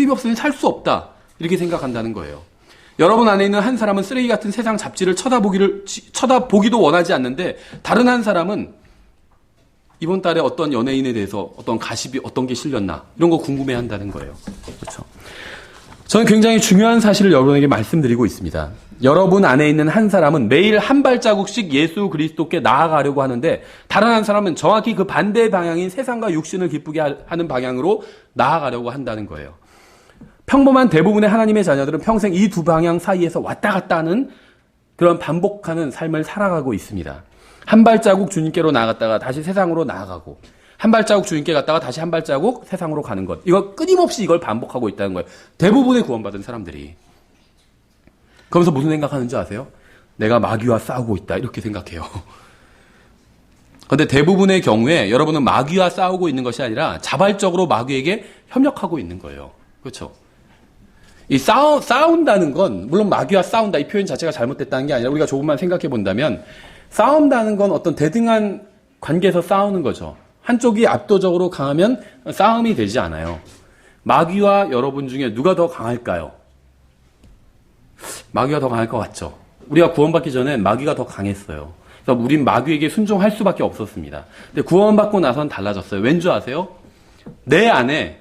없으면 살 수 없다. 이렇게 생각한다는 거예요. 여러분 안에 있는 한 사람은 쓰레기 같은 세상 잡지를 쳐다보기도 원하지 않는데 다른 한 사람은 이번 달에 어떤 연예인에 대해서 어떤 가십이 어떤 게 실렸나 이런 거 궁금해한다는 거예요. 그렇죠? 저는 굉장히 중요한 사실을 여러분에게 말씀드리고 있습니다. 여러분 안에 있는 한 사람은 매일 한 발자국씩 예수 그리스도께 나아가려고 하는데 다른 한 사람은 정확히 그 반대 방향인 세상과 육신을 기쁘게 하는 방향으로 나아가려고 한다는 거예요. 평범한 대부분의 하나님의 자녀들은 평생 이 두 방향 사이에서 왔다 갔다 하는 그런 반복하는 삶을 살아가고 있습니다. 한 발자국 주님께로 나아갔다가 다시 세상으로 나아가고 한 발자국 주님께 갔다가 다시 한 발자국 세상으로 가는 것. 이거 끊임없이 이걸 반복하고 있다는 거예요. 대부분의 구원받은 사람들이. 그러면서 무슨 생각하는지 아세요? 내가 마귀와 싸우고 있다. 이렇게 생각해요. 그런데 대부분의 경우에 여러분은 마귀와 싸우고 있는 것이 아니라 자발적으로 마귀에게 협력하고 있는 거예요. 그렇죠? 이 싸운다는 건 물론 마귀와 싸운다 이 표현 자체가 잘못됐다는 게 아니라 우리가 조금만 생각해 본다면 싸운다는 건 어떤 대등한 관계에서 싸우는 거죠. 한쪽이 압도적으로 강하면 싸움이 되지 않아요. 마귀와 여러분 중에 누가 더 강할까요? 마귀가 더 강할 것 같죠. 우리가 구원받기 전에 마귀가 더 강했어요. 그래서 우린 마귀에게 순종할 수밖에 없었습니다. 근데 구원받고 나서는 달라졌어요. 왠 줄 아세요? 내 안에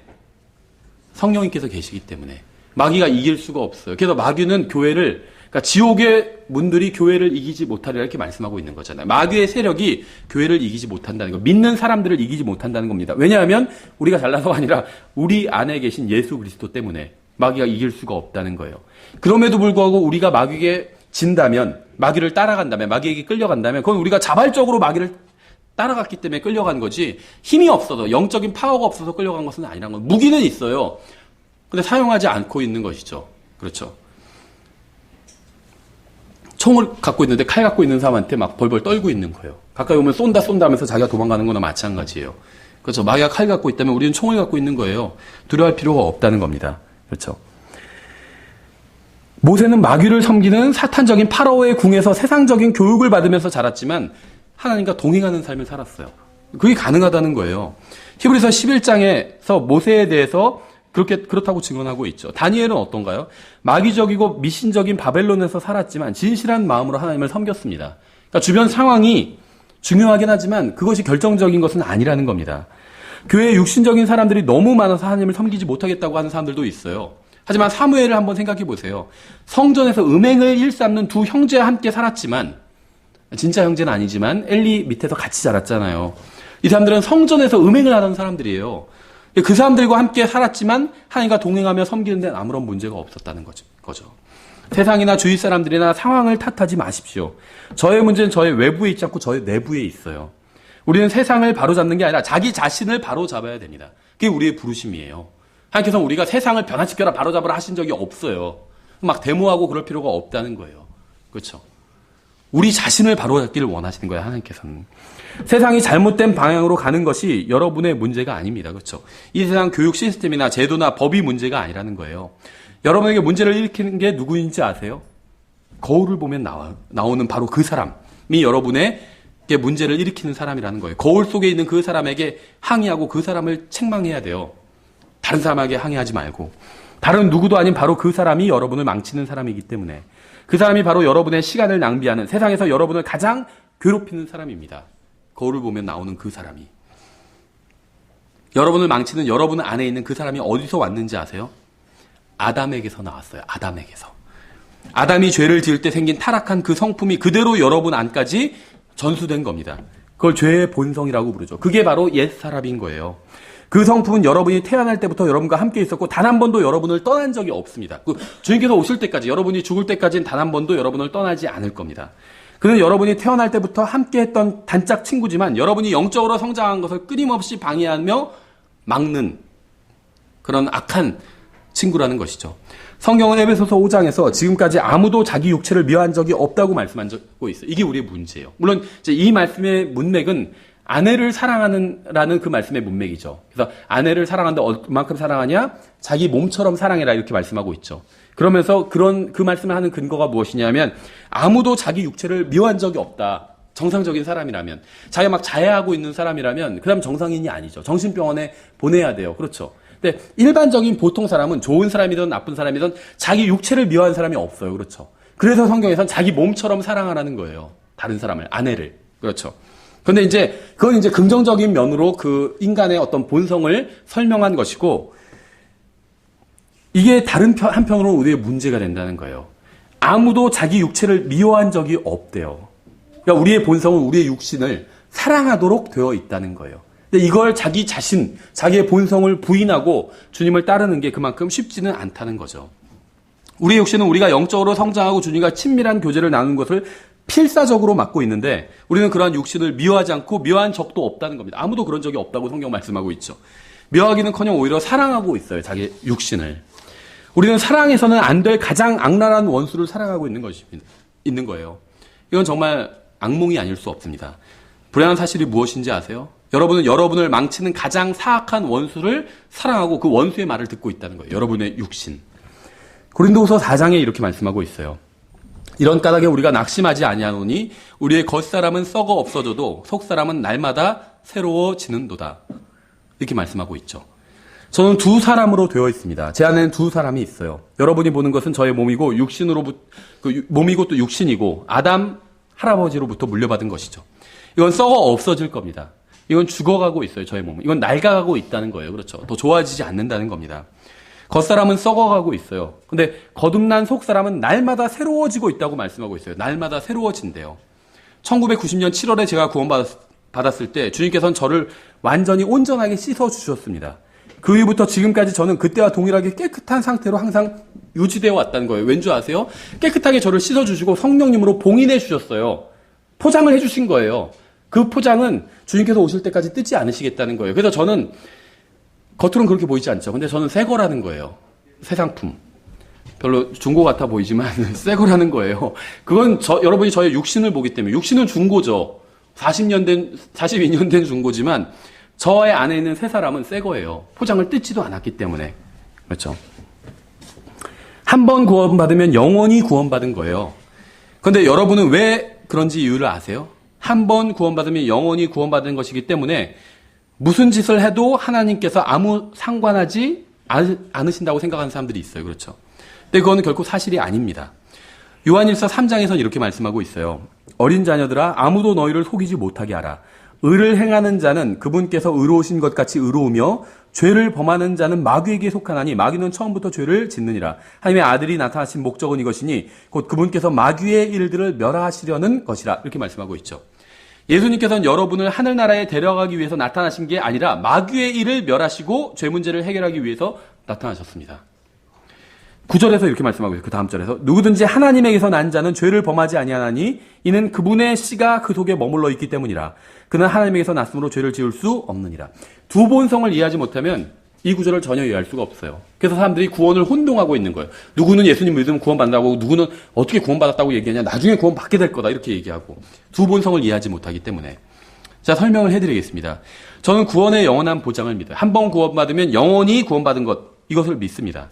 성령님께서 계시기 때문에 마귀가 이길 수가 없어요. 그래서 마귀는 그러니까 지옥의 문들이 교회를 이기지 못하리라 이렇게 말씀하고 있는 거잖아요. 마귀의 세력이 교회를 이기지 못한다는 거, 믿는 사람들을 이기지 못한다는 겁니다. 왜냐하면 우리가 잘나서가 아니라 우리 안에 계신 예수 그리스도 때문에 마귀가 이길 수가 없다는 거예요. 그럼에도 불구하고 우리가 마귀에게 진다면, 마귀를 따라간다면, 마귀에게 끌려간다면 그건 우리가 자발적으로 마귀를 따라갔기 때문에 끌려간 거지 힘이 없어서 영적인 파워가 없어서 끌려간 것은 아니란 건 무기는 있어요. 근데 사용하지 않고 있는 것이죠. 그렇죠. 총을 갖고 있는데 칼 갖고 있는 사람한테 막 벌벌 떨고 있는 거예요. 가까이 오면 쏜다 하면서 자기가 도망가는 거나 마찬가지예요. 그렇죠. 마귀가 칼 갖고 있다면 우리는 총을 갖고 있는 거예요. 두려워할 필요가 없다는 겁니다. 그렇죠. 모세는 마귀를 섬기는 사탄적인 파라오의 궁에서 세상적인 교육을 받으면서 자랐지만 하나님과 동행하는 삶을 살았어요. 그게 가능하다는 거예요. 히브리서 11장에서 모세에 대해서 그렇다고 증언하고 있죠. 다니엘은 어떤가요? 마귀적이고 미신적인 바벨론에서 살았지만 진실한 마음으로 하나님을 섬겼습니다. 그러니까 주변 상황이 중요하긴 하지만 그것이 결정적인 것은 아니라는 겁니다. 교회에 육신적인 사람들이 너무 많아서 하나님을 섬기지 못하겠다고 하는 사람들도 있어요. 하지만 사무엘을 한번 생각해 보세요. 성전에서 음행을 일삼는 두 형제와 함께 살았지만 진짜 형제는 아니지만 엘리 밑에서 같이 자랐잖아요. 이 사람들은 성전에서 음행을 하던 사람들이에요. 그 사람들과 함께 살았지만 하나님과 동행하며 섬기는 데는 아무런 문제가 없었다는 거죠. 세상이나 주위 사람들이나 상황을 탓하지 마십시오. 저의 문제는 저의 외부에 있지 않고 저의 내부에 있어요. 우리는 세상을 바로잡는 게 아니라 자기 자신을 바로잡아야 됩니다. 그게 우리의 부르심이에요. 하나님께서 우리가 세상을 변화시켜라 바로잡으라 하신 적이 없어요. 막 데모하고 그럴 필요가 없다는 거예요. 그렇죠? 우리 자신을 바로잡기를 원하시는 거예요. 하나님께서는. 세상이 잘못된 방향으로 가는 것이 여러분의 문제가 아닙니다. 그렇죠? 이 세상 교육 시스템이나 제도나 법이 문제가 아니라는 거예요. 여러분에게 문제를 일으키는 게 누구인지 아세요? 거울을 보면 나오는 바로 그 사람이 여러분에게 문제를 일으키는 사람이라는 거예요. 거울 속에 있는 그 사람에게 항의하고 그 사람을 책망해야 돼요. 다른 사람에게 항의하지 말고. 다른 누구도 아닌 바로 그 사람이 여러분을 망치는 사람이기 때문에 그 사람이 바로 여러분의 시간을 낭비하는 세상에서 여러분을 가장 괴롭히는 사람입니다. 거울을 보면 나오는 그 사람이. 여러분을 망치는 여러분 안에 있는 그 사람이 어디서 왔는지 아세요? 아담에게서 나왔어요. 아담에게서. 아담이 죄를 지을 때 생긴 타락한 그 성품이 그대로 여러분 안까지 전수된 겁니다. 그걸 죄의 본성이라고 부르죠. 그게 바로 옛사람인 거예요. 그 성품은 여러분이 태어날 때부터 여러분과 함께 있었고 단 한 번도 여러분을 떠난 적이 없습니다. 주님께서 오실 때까지 여러분이 죽을 때까지는 단 한 번도 여러분을 떠나지 않을 겁니다. 그는 여러분이 태어날 때부터 함께 했던 단짝 친구지만 여러분이 영적으로 성장한 것을 끊임없이 방해하며 막는 그런 악한 친구라는 것이죠. 성경은 에베소서 5장에서 지금까지 아무도 자기 육체를 미워한 적이 없다고 말씀하고 있어요. 이게 우리의 문제예요. 물론 이제 이 말씀의 문맥은 아내를 사랑하는라는 그 말씀의 문맥이죠. 그래서 아내를 사랑하는데 얼마큼 사랑하냐? 자기 몸처럼 사랑해라 이렇게 말씀하고 있죠. 그러면서 그 말씀을 하는 근거가 무엇이냐면 아무도 자기 육체를 미워한 적이 없다. 정상적인 사람이라면 자기가 막 자해하고 있는 사람이라면 그다음 정상인이 아니죠. 정신병원에 보내야 돼요. 그렇죠. 근데 일반적인 보통 사람은 좋은 사람이든 나쁜 사람이든 자기 육체를 미워하는 사람이 없어요. 그렇죠. 그래서 성경에서는 자기 몸처럼 사랑하라는 거예요. 다른 사람을, 아내를. 그렇죠. 그런데 그건 이제 긍정적인 면으로 그 인간의 어떤 본성을 설명한 것이고 이게 다른 한편으로는 우리의 문제가 된다는 거예요. 아무도 자기 육체를 미워한 적이 없대요. 그러니까 우리의 본성은 우리의 육신을 사랑하도록 되어 있다는 거예요. 근데 이걸 자기 자신, 자기의 본성을 부인하고 주님을 따르는 게 그만큼 쉽지는 않다는 거죠. 우리의 육신은 우리가 영적으로 성장하고 주님과 친밀한 교제를 나누는 것을 필사적으로 맡고 있는데 우리는 그러한 육신을 미워하지 않고 미워한 적도 없다는 겁니다. 아무도 그런 적이 없다고 성경 말씀하고 있죠. 미워하기는커녕 오히려 사랑하고 있어요. 자기 육신을. 우리는 사랑해서는 안 될 가장 악랄한 원수를 사랑하고 있는 거예요. 이건 정말 악몽이 아닐 수 없습니다. 불행한 사실이 무엇인지 아세요? 여러분은 여러분을 망치는 가장 사악한 원수를 사랑하고 그 원수의 말을 듣고 있다는 거예요. 여러분의 육신. 고린도후서 4장에 이렇게 말씀하고 있어요. 이런 까닭에 우리가 낙심하지 아니하노니 우리의 겉사람은 썩어 없어져도 속사람은 날마다 새로워지는도다. 이렇게 말씀하고 있죠. 저는 두 사람으로 되어 있습니다. 제 안에는 두 사람이 있어요. 여러분이 보는 것은 저의 몸이고 몸이고 또 육신이고 아담 할아버지로부터 물려받은 것이죠. 이건 썩어 없어질 겁니다. 이건 죽어가고 있어요. 저의 몸은. 이건 낡아가고 있다는 거예요. 그렇죠. 더 좋아지지 않는다는 겁니다. 겉사람은 썩어가고 있어요. 근데 거듭난 속사람은 날마다 새로워지고 있다고 말씀하고 있어요. 날마다 새로워진대요. 1990년 7월에 제가 구원받았을 때 주님께서는 저를 완전히 온전하게 씻어주셨습니다. 그 이후부터 지금까지 저는 그때와 동일하게 깨끗한 상태로 항상 유지되어 왔다는 거예요. 왠지 아세요? 깨끗하게 저를 씻어주시고 성령님으로 봉인해 주셨어요. 포장을 해주신 거예요. 그 포장은 주님께서 오실 때까지 뜯지 않으시겠다는 거예요. 그래서 저는 겉으로는 그렇게 보이지 않죠. 근데 저는 새 거라는 거예요. 새 상품. 별로 중고 같아 보이지만 새 거라는 거예요. 그건 여러분이 저의 육신을 보기 때문에 육신은 중고죠. 42년 된 중고지만 저의 안에 있는 새 사람은 새 거예요. 포장을 뜯지도 않았기 때문에. 그렇죠. 한 번 구원받으면 영원히 구원받은 거예요. 그런데 여러분은 왜 그런지 이유를 아세요? 한 번 구원받으면 영원히 구원받은 것이기 때문에 무슨 짓을 해도 하나님께서 아무 상관하지 않으신다고 생각하는 사람들이 있어요. 그렇죠. 근데 그거는 결코 사실이 아닙니다. 요한일서 3장에서는 이렇게 말씀하고 있어요. 어린 자녀들아 아무도 너희를 속이지 못하게 하라. 의를 행하는 자는 그분께서 의로우신 것 같이 의로우며 죄를 범하는 자는 마귀에게 속하나니 마귀는 처음부터 죄를 짓느니라. 하나님의 아들이 나타나신 목적은 이것이니 곧 그분께서 마귀의 일들을 멸하시려는 것이라. 이렇게 말씀하고 있죠. 예수님께서는 여러분을 하늘나라에 데려가기 위해서 나타나신 게 아니라 마귀의 일을 멸하시고 죄 문제를 해결하기 위해서 나타나셨습니다. 9절에서 이렇게 말씀하고 있어요. 그 다음 절에서 누구든지 하나님에게서 난 자는 죄를 범하지 아니하나니 이는 그분의 씨가 그 속에 머물러 있기 때문이라. 그는 하나님에게서 났으므로 죄를 지을 수 없느니라. 두 본성을 이해하지 못하면 이 구절을 전혀 이해할 수가 없어요. 그래서 사람들이 구원을 혼동하고 있는 거예요. 누구는 예수님 믿으면 구원받는다고, 누구는 어떻게 구원받았다고 얘기하냐, 나중에 구원받게 될 거다 이렇게 얘기하고, 두 본성을 이해하지 못하기 때문에. 자, 설명을 해드리겠습니다. 저는 구원의 영원한 보장을 믿어요. 한 번 구원받으면 영원히 구원받은 것, 이것을 믿습니다.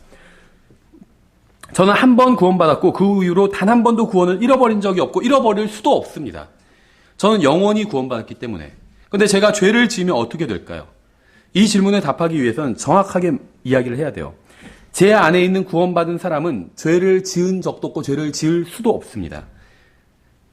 저는 한 번 구원받았고 그 이후로 단 한 번도 구원을 잃어버린 적이 없고 잃어버릴 수도 없습니다. 저는 영원히 구원받았기 때문에. 그런데 제가 죄를 지으면 어떻게 될까요? 이 질문에 답하기 위해서는 정확하게 이야기를 해야 돼요. 제 안에 있는 구원받은 사람은 죄를 지은 적도 없고 죄를 지을 수도 없습니다.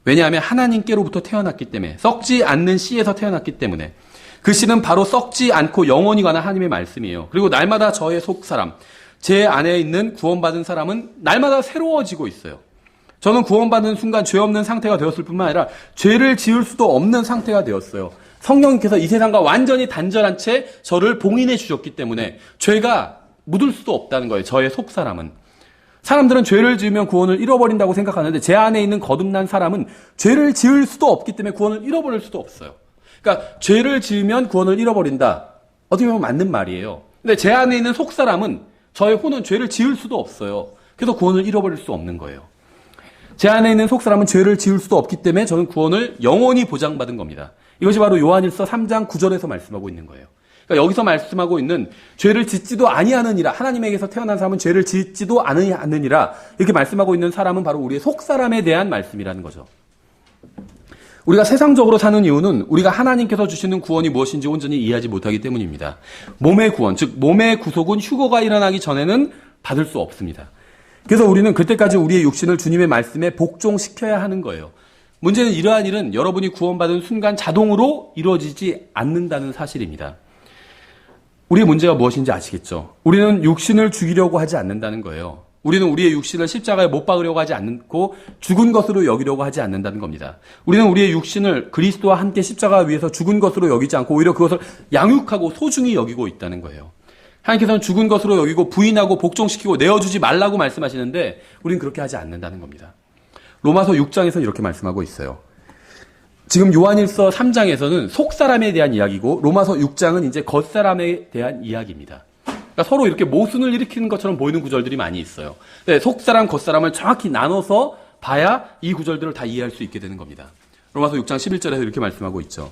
왜냐하면 하나님께로부터 태어났기 때문에, 썩지 않는 씨에서 태어났기 때문에. 그 씨는 바로 썩지 않고 영원히 관한 하나님의 말씀이에요. 그리고 날마다 저의 속사람, 제 안에 있는 구원받은 사람은 날마다 새로워지고 있어요. 저는 구원받는 순간 죄 없는 상태가 되었을 뿐만 아니라 죄를 지을 수도 없는 상태가 되었어요. 성령님께서 이 세상과 완전히 단절한 채 저를 봉인해 주셨기 때문에 죄가 묻을 수도 없다는 거예요. 저의 속사람은. 사람들은 죄를 지으면 구원을 잃어버린다고 생각하는데 제 안에 있는 거듭난 사람은 죄를 지을 수도 없기 때문에 구원을 잃어버릴 수도 없어요. 그러니까 죄를 지으면 구원을 잃어버린다. 어떻게 보면 맞는 말이에요. 근데 제 안에 있는 속사람은, 저의 혼은 죄를 지을 수도 없어요. 그래서 구원을 잃어버릴 수 없는 거예요. 제 안에 있는 속사람은 죄를 지을 수도 없기 때문에 저는 구원을 영원히 보장받은 겁니다. 이것이 바로 요한일서 3장 9절에서 말씀하고 있는 거예요. 그러니까 여기서 말씀하고 있는 죄를 짓지도 아니하느니라, 하나님에게서 태어난 사람은 죄를 짓지도 아니하느니라, 이렇게 말씀하고 있는 사람은 바로 우리의 속사람에 대한 말씀이라는 거죠. 우리가 세상적으로 사는 이유는 우리가 하나님께서 주시는 구원이 무엇인지 온전히 이해하지 못하기 때문입니다. 몸의 구원, 즉 몸의 구속은 휴거가 일어나기 전에는 받을 수 없습니다. 그래서 우리는 그때까지 우리의 육신을 주님의 말씀에 복종시켜야 하는 거예요. 문제는 이러한 일은 여러분이 구원받은 순간 자동으로 이루어지지 않는다는 사실입니다. 우리의 문제가 무엇인지 아시겠죠? 우리는 육신을 죽이려고 하지 않는다는 거예요. 우리는 우리의 육신을 십자가에 못 박으려고 하지 않고 죽은 것으로 여기려고 하지 않는다는 겁니다. 우리는 우리의 육신을 그리스도와 함께 십자가 위에서 죽은 것으로 여기지 않고 오히려 그것을 양육하고 소중히 여기고 있다는 거예요. 하나님께서는 죽은 것으로 여기고 부인하고 복종시키고 내어주지 말라고 말씀하시는데 우리는 그렇게 하지 않는다는 겁니다. 로마서 6장에서 이렇게 말씀하고 있어요. 지금 요한일서 3장에서는 속사람에 대한 이야기고 로마서 6장은 이제 겉사람에 대한 이야기입니다. 그러니까 서로 이렇게 모순을 일으키는 것처럼 보이는 구절들이 많이 있어요. 네, 속사람, 겉사람을 정확히 나눠서 봐야 이 구절들을 다 이해할 수 있게 되는 겁니다. 로마서 6장 11절에서 이렇게 말씀하고 있죠.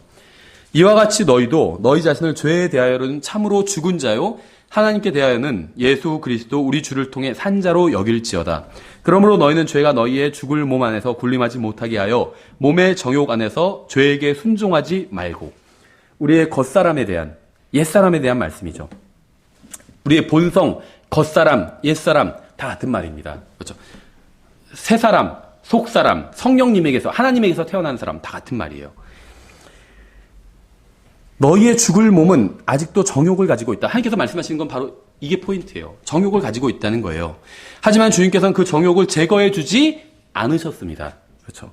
이와 같이 너희도 너희 자신을 죄에 대하여는 참으로 죽은 자요 하나님께 대하여는 예수 그리스도 우리 주를 통해 산자로 여길지어다. 그러므로 너희는 죄가 너희의 죽을 몸 안에서 군림하지 못하게 하여 몸의 정욕 안에서 죄에게 순종하지 말고. 우리의 겉사람에 대한, 옛사람에 대한 말씀이죠. 우리의 본성, 겉사람, 옛사람 다 같은 말입니다. 그렇죠? 새사람, 속사람, 성령님에게서, 하나님에게서 태어난 사람 다 같은 말이에요. 너희의 죽을 몸은 아직도 정욕을 가지고 있다. 하나님께서 말씀하시는 건 바로 이게 포인트예요. 정욕을 가지고 있다는 거예요. 하지만 주님께서는 그 정욕을 제거해 주지 않으셨습니다. 그렇죠?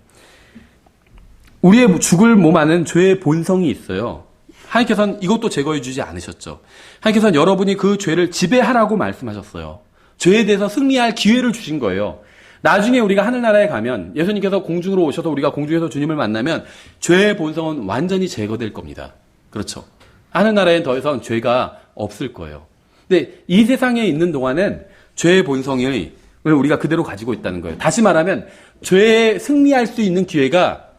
우리의 죽을 몸 안에는 죄의 본성이 있어요. 하나님께서는 이것도 제거해 주지 않으셨죠. 하나님께서는 여러분이 그 죄를 지배하라고 말씀하셨어요. 죄에 대해서 승리할 기회를 주신 거예요. 나중에 우리가 하늘나라에 가면 예수님께서 공중으로 오셔서 우리가 공중에서 주님을 만나면 죄의 본성은 완전히 제거될 겁니다. 그렇죠. 하늘나라엔 더 이상 죄가 없을 거예요. 근데 이 세상에 있는 동안은 죄의 본성을 우리가 그대로 가지고 있다는 거예요. 다시 말하면 죄에 승리할 수 있는 기회가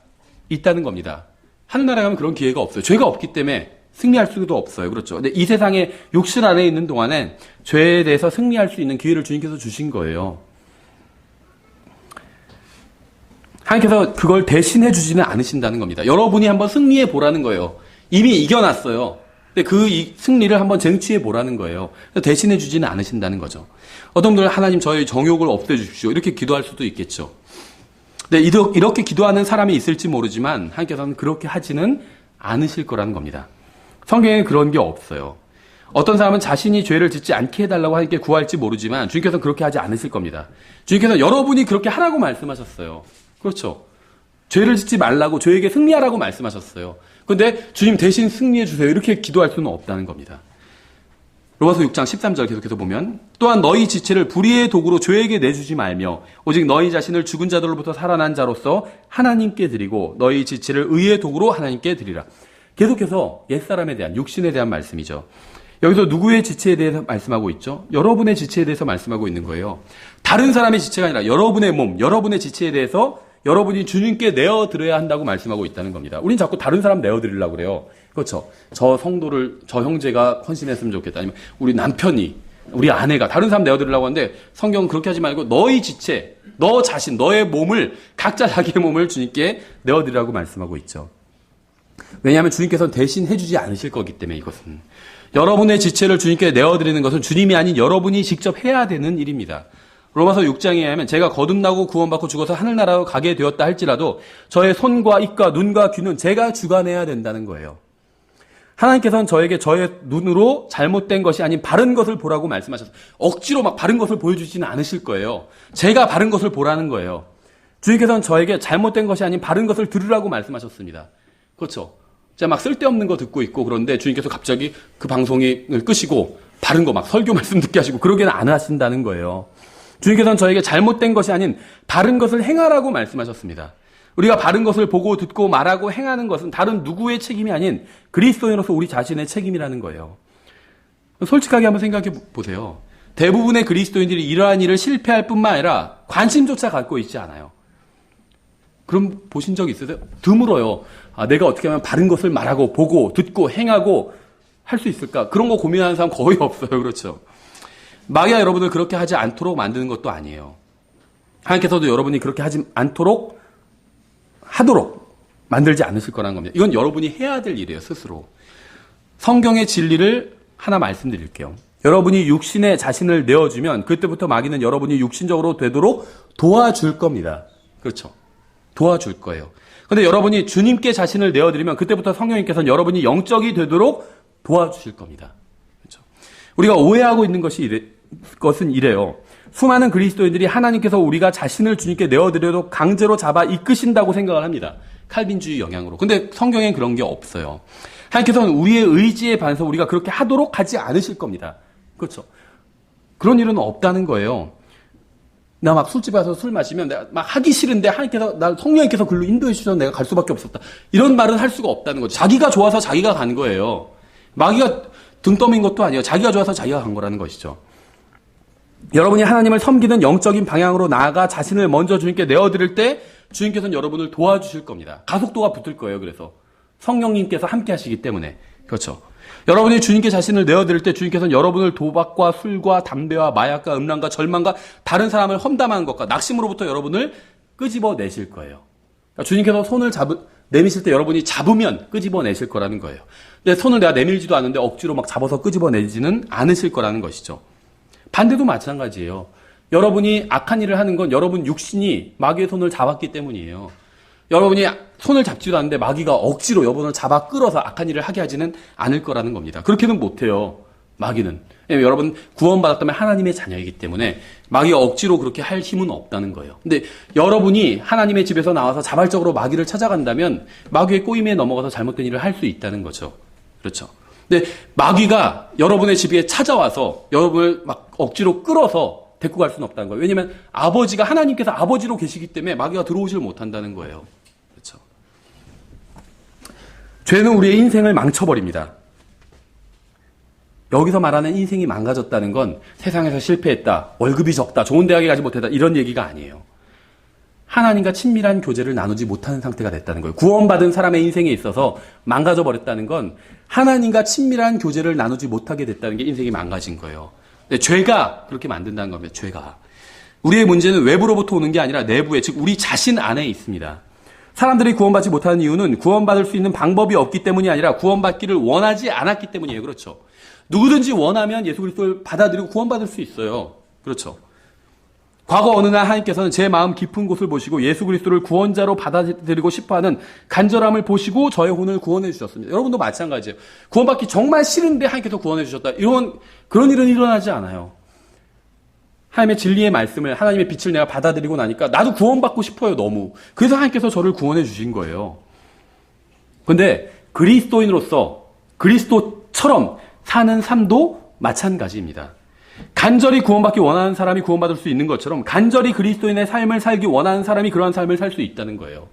있다는 겁니다. 하늘나라에 가면 그런 기회가 없어요. 죄가 없기 때문에 승리할 수도 없어요. 그렇죠. 근데 이 세상에 육신 안에 있는 동안엔 죄에 대해서 승리할 수 있는 기회를 주님께서 주신 거예요. 하나님께서 그걸 대신해 주지는 않으신다는 겁니다. 여러분이 한번 승리해 보라는 거예요. 이미 이겨놨어요. 근데 그 승리를 한번 쟁취해 보라는 거예요. 대신해 주지는 않으신다는 거죠. 어떤 분들은 하나님 저의 정욕을 없애주십시오. 이렇게 기도할 수도 있겠죠. 근데 이렇게 기도하는 사람이 있을지 모르지만 하나님께서는 그렇게 하지는 않으실 거라는 겁니다. 성경에 그런 게 없어요. 어떤 사람은 자신이 죄를 짓지 않게 해달라고 하나님께 구할지 모르지만 주님께서는 그렇게 하지 않으실 겁니다. 주님께서는 여러분이 그렇게 하라고 말씀하셨어요. 그렇죠. 죄를 짓지 말라고, 죄에게 승리하라고 말씀하셨어요. 그런데 주님 대신 승리해 주세요. 이렇게 기도할 수는 없다는 겁니다. 로마서 6장 13절 계속해서 보면 또한 너희 지체를 불의의 도구로 죄에게 내주지 말며 오직 너희 자신을 죽은 자들로부터 살아난 자로서 하나님께 드리고 너희 지체를 의의 도구로 하나님께 드리라. 계속해서 옛사람에 대한 육신에 대한 말씀이죠. 여기서 누구의 지체에 대해서 말씀하고 있죠? 여러분의 지체에 대해서 말씀하고 있는 거예요. 다른 사람의 지체가 아니라 여러분의 몸, 여러분의 지체에 대해서 여러분이 주님께 내어드려야 한다고 말씀하고 있다는 겁니다. 우린 자꾸 다른 사람 내어드리려고 그래요. 그렇죠. 저 성도를, 저 형제가 헌신했으면 좋겠다. 아니면 우리 남편이, 우리 아내가 다른 사람 내어드리려고 하는데 성경은 그렇게 하지 말고 너희 지체, 너 자신, 너의 몸을, 각자 자기의 몸을 주님께 내어드리라고 말씀하고 있죠. 왜냐하면 주님께서는 대신 해주지 않으실 거기 때문에 이것은. 여러분의 지체를 주님께 내어드리는 것은 주님이 아닌 여러분이 직접 해야 되는 일입니다. 로마서 6장에 의하면 제가 거듭나고 구원받고 죽어서 하늘나라로 가게 되었다 할지라도 저의 손과 입과 눈과 귀는 제가 주관해야 된다는 거예요. 하나님께서는 저에게 저의 눈으로 잘못된 것이 아닌 바른 것을 보라고 말씀하셨어요. 억지로 막 바른 것을 보여주지는 않으실 거예요. 제가 바른 것을 보라는 거예요. 주님께서는 저에게 잘못된 것이 아닌 바른 것을 들으라고 말씀하셨습니다. 그렇죠. 제가 막 쓸데없는 거 듣고 있고 그런데 주님께서 갑자기 그 방송을 끄시고 바른 거 막 설교 말씀 듣게 하시고 그러게는 안 하신다는 거예요. 주님께서는 저에게 잘못된 것이 아닌 바른 것을 행하라고 말씀하셨습니다. 우리가 바른 것을 보고 듣고 말하고 행하는 것은 다른 누구의 책임이 아닌 그리스도인으로서 우리 자신의 책임이라는 거예요. 솔직하게 한번 생각해 보세요. 대부분의 그리스도인들이 이러한 일을 실패할 뿐만 아니라 관심조차 갖고 있지 않아요. 그럼 보신 적 있으세요? 드물어요. 내가 어떻게 하면 바른 것을 말하고 보고 듣고 행하고 할 수 있을까? 그런 거 고민하는 사람 거의 없어요. 그렇죠? 마귀가 여러분을 그렇게 하지 않도록 만드는 것도 아니에요. 하나님께서도 여러분이 그렇게 하지 않도록 하도록 만들지 않으실 거라는 겁니다. 이건 여러분이 해야 될 일이에요. 스스로. 성경의 진리를 하나 말씀드릴게요. 여러분이 육신에 자신을 내어주면 그때부터 마귀는 여러분이 육신적으로 되도록 도와줄 겁니다. 그렇죠. 도와줄 거예요. 그런데 여러분이 주님께 자신을 내어드리면 그때부터 성령님께서는 여러분이 영적이 되도록 도와주실 겁니다. 그렇죠. 우리가 오해하고 있는 것은 이래요. 수많은 그리스도인들이 하나님께서 우리가 자신을 주님께 내어드려도 강제로 잡아 이끄신다고 생각을 합니다. 칼빈주의 영향으로. 근데 성경엔 그런 게 없어요. 하나님께서는 우리의 의지에 반해서 우리가 그렇게 하도록 하지 않으실 겁니다. 그렇죠. 그런 일은 없다는 거예요. 나 막 술집에 가서 술 마시면 내가 막 하기 싫은데 하나님께서, 성령님께서 글로 인도해 주셔서 내가 갈 수밖에 없었다. 이런 말은 할 수가 없다는 거죠. 자기가 좋아서 자기가 간 거예요. 마귀가 등 떠민 것도 아니에요. 자기가 좋아서 자기가 간 거라는 것이죠. 여러분이 하나님을 섬기는 영적인 방향으로 나아가 자신을 먼저 주님께 내어드릴 때 주님께서는 여러분을 도와주실 겁니다. 가속도가 붙을 거예요. 그래서 성령님께서 함께 하시기 때문에. 그렇죠. 여러분이 주님께 자신을 내어드릴 때 주님께서는 여러분을 도박과 술과 담배와 마약과 음란과 절망과 다른 사람을 험담하는 것과 낙심으로부터 여러분을 끄집어내실 거예요. 그러니까 주님께서 손을 내미실 때 여러분이 잡으면 끄집어내실 거라는 거예요. 근데 손을 내가 내밀지도 않는데 억지로 막 잡아서 끄집어내지는 않으실 거라는 것이죠. 반대도 마찬가지예요. 여러분이 악한 일을 하는 건 여러분 육신이 마귀의 손을 잡았기 때문이에요. 여러분이 손을 잡지도 않는데 마귀가 억지로 여러분을 잡아 끌어서 악한 일을 하게 하지는 않을 거라는 겁니다. 그렇게는 못해요. 마귀는. 왜냐하면 여러분 구원받았다면 하나님의 자녀이기 때문에 마귀가 억지로 그렇게 할 힘은 없다는 거예요. 근데 여러분이 하나님의 집에서 나와서 자발적으로 마귀를 찾아간다면 마귀의 꼬임에 넘어가서 잘못된 일을 할 수 있다는 거죠. 그렇죠. 근데 마귀가 여러분의 집에 찾아와서 여러분을 막 억지로 끌어서 데리고 갈 수는 없다는 거예요. 왜냐하면 아버지가, 하나님께서 아버지로 계시기 때문에 마귀가 들어오질 못한다는 거예요. 그렇죠. 죄는 우리의 인생을 망쳐버립니다. 여기서 말하는 인생이 망가졌다는 건 세상에서 실패했다, 월급이 적다, 좋은 대학에 가지 못했다 이런 얘기가 아니에요. 하나님과 친밀한 교제를 나누지 못하는 상태가 됐다는 거예요. 구원받은 사람의 인생에 있어서 망가져 버렸다는 건 하나님과 친밀한 교제를 나누지 못하게 됐다는 게 인생이 망가진 거예요. 근데 죄가 그렇게 만든다는 겁니다. 죄가. 우리의 문제는 외부로부터 오는 게 아니라 내부에, 즉 우리 자신 안에 있습니다. 사람들이 구원받지 못하는 이유는 구원받을 수 있는 방법이 없기 때문이 아니라 구원받기를 원하지 않았기 때문이에요. 그렇죠. 누구든지 원하면 예수 그리스도를 받아들이고 구원받을 수 있어요. 그렇죠. 과거 어느 날 하나님께서는 제 마음 깊은 곳을 보시고 예수 그리스도를 구원자로 받아들이고 싶어하는 간절함을 보시고 저의 혼을 구원해 주셨습니다. 여러분도 마찬가지예요. 구원받기 정말 싫은데 하나님께서 구원해 주셨다. 그런 일은 일어나지 않아요. 하나님의 진리의 말씀을, 하나님의 빛을 내가 받아들이고 나니까 나도 구원받고 싶어요. 너무. 그래서 하나님께서 저를 구원해 주신 거예요. 그런데 그리스도인으로서 그리스도처럼 사는 삶도 마찬가지입니다. 간절히 구원받기 원하는 사람이 구원받을 수 있는 것처럼 간절히 그리스도인의 삶을 살기 원하는 사람이 그러한 삶을 살 수 있다는 거예요.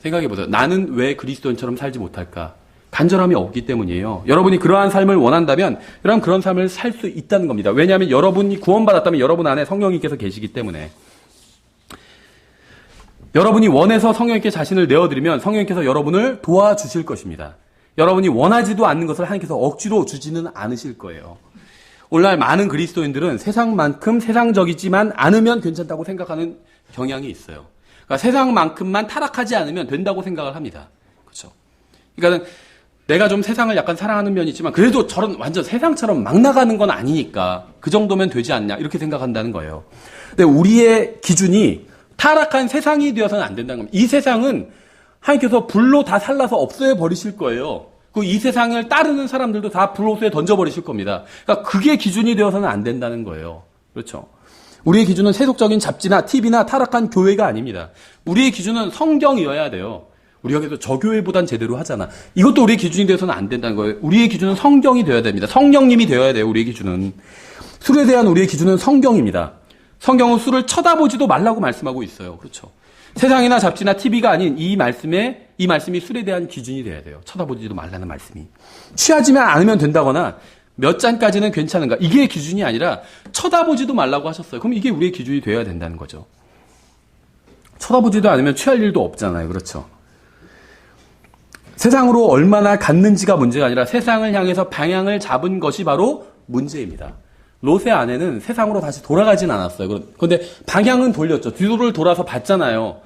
생각해보세요. 나는 왜 그리스도인처럼 살지 못할까? 간절함이 없기 때문이에요. 여러분이 그러한 삶을 원한다면 여러분 그런 삶을 살 수 있다는 겁니다. 왜냐하면 여러분이 구원받았다면 여러분 안에 성령님께서 계시기 때문에. 여러분이 원해서 성령님께 자신을 내어드리면 성령님께서 여러분을 도와주실 것입니다. 여러분이 원하지도 않는 것을 하나님께서 억지로 주지는 않으실 거예요. 오늘날 많은 그리스도인들은 세상만큼 세상적이지만 않으면 괜찮다고 생각하는 경향이 있어요. 그러니까 세상만큼만 타락하지 않으면 된다고 생각을 합니다. 그렇죠? 그러니까 내가 좀 세상을 약간 사랑하는 면이 있지만 그래도 저런 완전 세상처럼 막 나가는 건 아니니까 그 정도면 되지 않냐 이렇게 생각한다는 거예요. 근데 우리의 기준이 타락한 세상이 되어서는 안 된다는 겁니다. 이 세상은 하나님께서 불로 다 살라서 없애버리실 거예요. 이 세상을 따르는 사람들도 다 불호수에 던져버리실 겁니다. 그러니까 그게 기준이 되어서는 안 된다는 거예요. 그렇죠? 우리의 기준은 세속적인 잡지나 TV나 타락한 교회가 아닙니다. 우리의 기준은 성경이어야 돼요. 우리가 그래서 저 교회보단 제대로 하잖아. 이것도 우리의 기준이 되어서는 안 된다는 거예요. 우리의 기준은 성경이 되어야 됩니다. 성령님이 되어야 돼요. 우리의 기준은. 술에 대한 우리의 기준은 성경입니다. 성경은 술을 쳐다보지도 말라고 말씀하고 있어요. 그렇죠? 세상이나 잡지나 TV가 아닌 이 말씀이 술에 대한 기준이 돼야 돼요. 쳐다보지도 말라는 말씀이. 취하지만 않으면 된다거나 몇 잔까지는 괜찮은가. 이게 기준이 아니라 쳐다보지도 말라고 하셨어요. 그럼 이게 우리의 기준이 되어야 된다는 거죠. 쳐다보지도 않으면 취할 일도 없잖아요. 그렇죠? 세상으로 얼마나 갔는지가 문제가 아니라 세상을 향해서 방향을 잡은 것이 바로 문제입니다. 롯의 아내는 세상으로 다시 돌아가진 않았어요. 그런데 방향은 돌렸죠. 뒤를 돌아서 봤잖아요.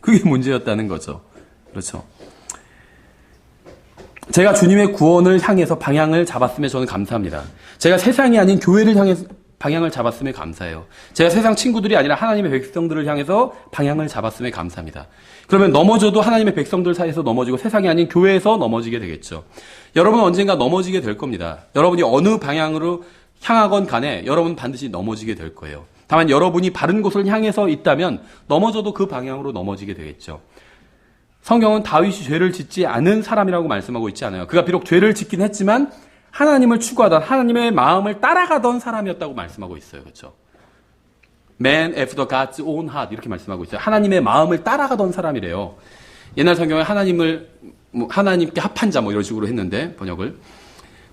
그게 문제였다는 거죠. 그렇죠. 제가 주님의 구원을 향해서 방향을 잡았음에 저는 감사합니다. 제가 세상이 아닌 교회를 향해서 방향을 잡았음에 감사해요. 제가 세상 친구들이 아니라 하나님의 백성들을 향해서 방향을 잡았음에 감사합니다. 그러면 넘어져도 하나님의 백성들 사이에서 넘어지고 세상이 아닌 교회에서 넘어지게 되겠죠. 여러분은 언젠가 넘어지게 될 겁니다. 여러분이 어느 방향으로 향하건 간에 여러분 반드시 넘어지게 될 거예요. 다만 여러분이 바른 곳을 향해서 있다면 넘어져도 그 방향으로 넘어지게 되겠죠. 성경은 다윗이 죄를 짓지 않은 사람이라고 말씀하고 있지 않아요. 그가 비록 죄를 짓긴 했지만 하나님을 추구하던 하나님의 마음을 따라가던 사람이었다고 말씀하고 있어요. 그렇죠? Man after God's own heart 이렇게 말씀하고 있어요. 하나님의 마음을 따라가던 사람이래요. 옛날 성경에 하나님께 합한 자 이런 식으로 했는데 번역을.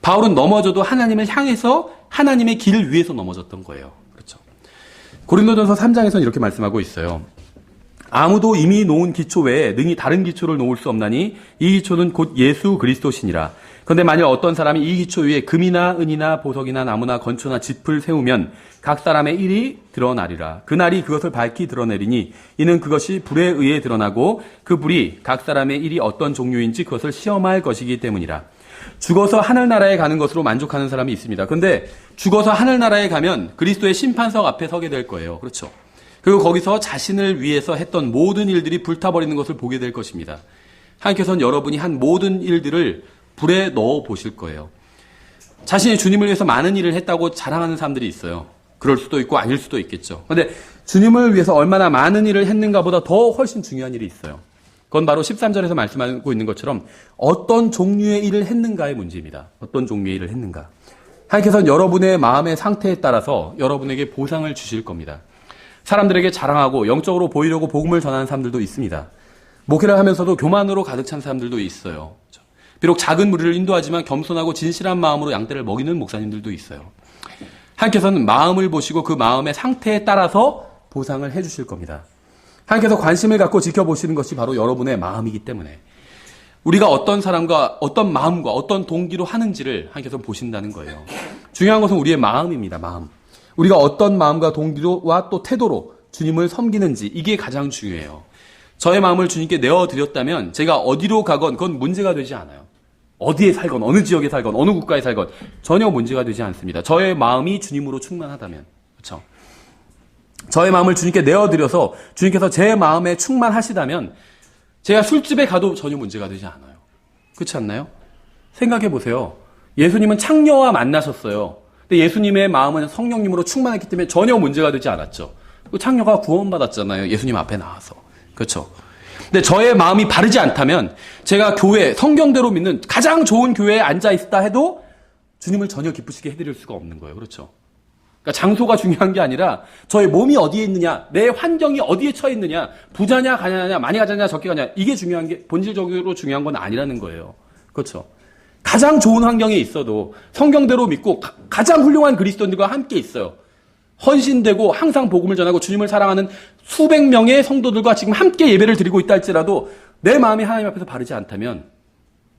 바울은 넘어져도 하나님을 향해서 하나님의 길 위에서 넘어졌던 거예요. 그렇죠? 고린도전서 3장에서는 이렇게 말씀하고 있어요. 아무도 이미 놓은 기초 외에 능히 다른 기초를 놓을 수 없나니 이 기초는 곧 예수 그리스도시니라. 그런데 만일 어떤 사람이 이 기초 위에 금이나 은이나 보석이나 나무나 건초나 짚을 세우면 각 사람의 일이 드러나리라. 그날이 그것을 밝히 드러내리니 이는 그것이 불에 의해 드러나고 그 불이 각 사람의 일이 어떤 종류인지 그것을 시험할 것이기 때문이라. 죽어서 하늘나라에 가는 것으로 만족하는 사람이 있습니다. 그런데 죽어서 하늘나라에 가면 그리스도의 심판석 앞에 서게 될 거예요. 그렇죠? 그리고 거기서 자신을 위해서 했던 모든 일들이 불타버리는 것을 보게 될 것입니다. 하나님께서는 여러분이 한 모든 일들을 불에 넣어 보실 거예요. 자신이 주님을 위해서 많은 일을 했다고 자랑하는 사람들이 있어요. 그럴 수도 있고 아닐 수도 있겠죠. 그런데 주님을 위해서 얼마나 많은 일을 했는가보다 더 훨씬 중요한 일이 있어요. 그건 바로 13절에서 말씀하고 있는 것처럼 어떤 종류의 일을 했는가의 문제입니다. 어떤 종류의 일을 했는가. 하나님께서는 여러분의 마음의 상태에 따라서 여러분에게 보상을 주실 겁니다. 사람들에게 자랑하고 영적으로 보이려고 복음을 전하는 사람들도 있습니다. 목회를 하면서도 교만으로 가득 찬 사람들도 있어요. 비록 작은 무리를 인도하지만 겸손하고 진실한 마음으로 양떼를 먹이는 목사님들도 있어요. 하나님께서는 마음을 보시고 그 마음의 상태에 따라서 보상을 해주실 겁니다. 하나님께서 관심을 갖고 지켜보시는 것이 바로 여러분의 마음이기 때문에 우리가 어떤 사람과 어떤 마음과 어떤 동기로 하는지를 하나님께서 보신다는 거예요. 중요한 것은 우리의 마음입니다. 마음. 우리가 어떤 마음과 동기와 또 태도로 주님을 섬기는지 이게 가장 중요해요. 저의 마음을 주님께 내어드렸다면 제가 어디로 가건 그건 문제가 되지 않아요. 어디에 살건 어느 지역에 살건 어느 국가에 살건 전혀 문제가 되지 않습니다. 저의 마음이 주님으로 충만하다면. 그렇죠? 저의 마음을 주님께 내어드려서 주님께서 제 마음에 충만하시다면 제가 술집에 가도 전혀 문제가 되지 않아요. 그렇지 않나요? 생각해 보세요. 예수님은 창녀와 만나셨어요. 근데 예수님의 마음은 성령님으로 충만했기 때문에 전혀 문제가 되지 않았죠. 그 창녀가 구원받았잖아요. 예수님 앞에 나와서. 그렇죠? 근데 저의 마음이 바르지 않다면 제가 교회, 성경대로 믿는 가장 좋은 교회에 앉아 있다 해도 주님을 전혀 기쁘시게 해드릴 수가 없는 거예요. 그렇죠? 그러니까 장소가 중요한 게 아니라 저의 몸이 어디에 있느냐, 내 환경이 어디에 처해 있느냐, 부자냐, 가냐냐, 많이 가자냐, 적게 가냐, 이게 중요한 게 본질적으로 중요한 건 아니라는 거예요. 그렇죠? 가장 좋은 환경에 있어도 성경대로 믿고 가장 훌륭한 그리스도인들과 함께 있어요. 헌신되고 항상 복음을 전하고 주님을 사랑하는 수백 명의 성도들과 지금 함께 예배를 드리고 있다 할지라도 내 마음이 하나님 앞에서 바르지 않다면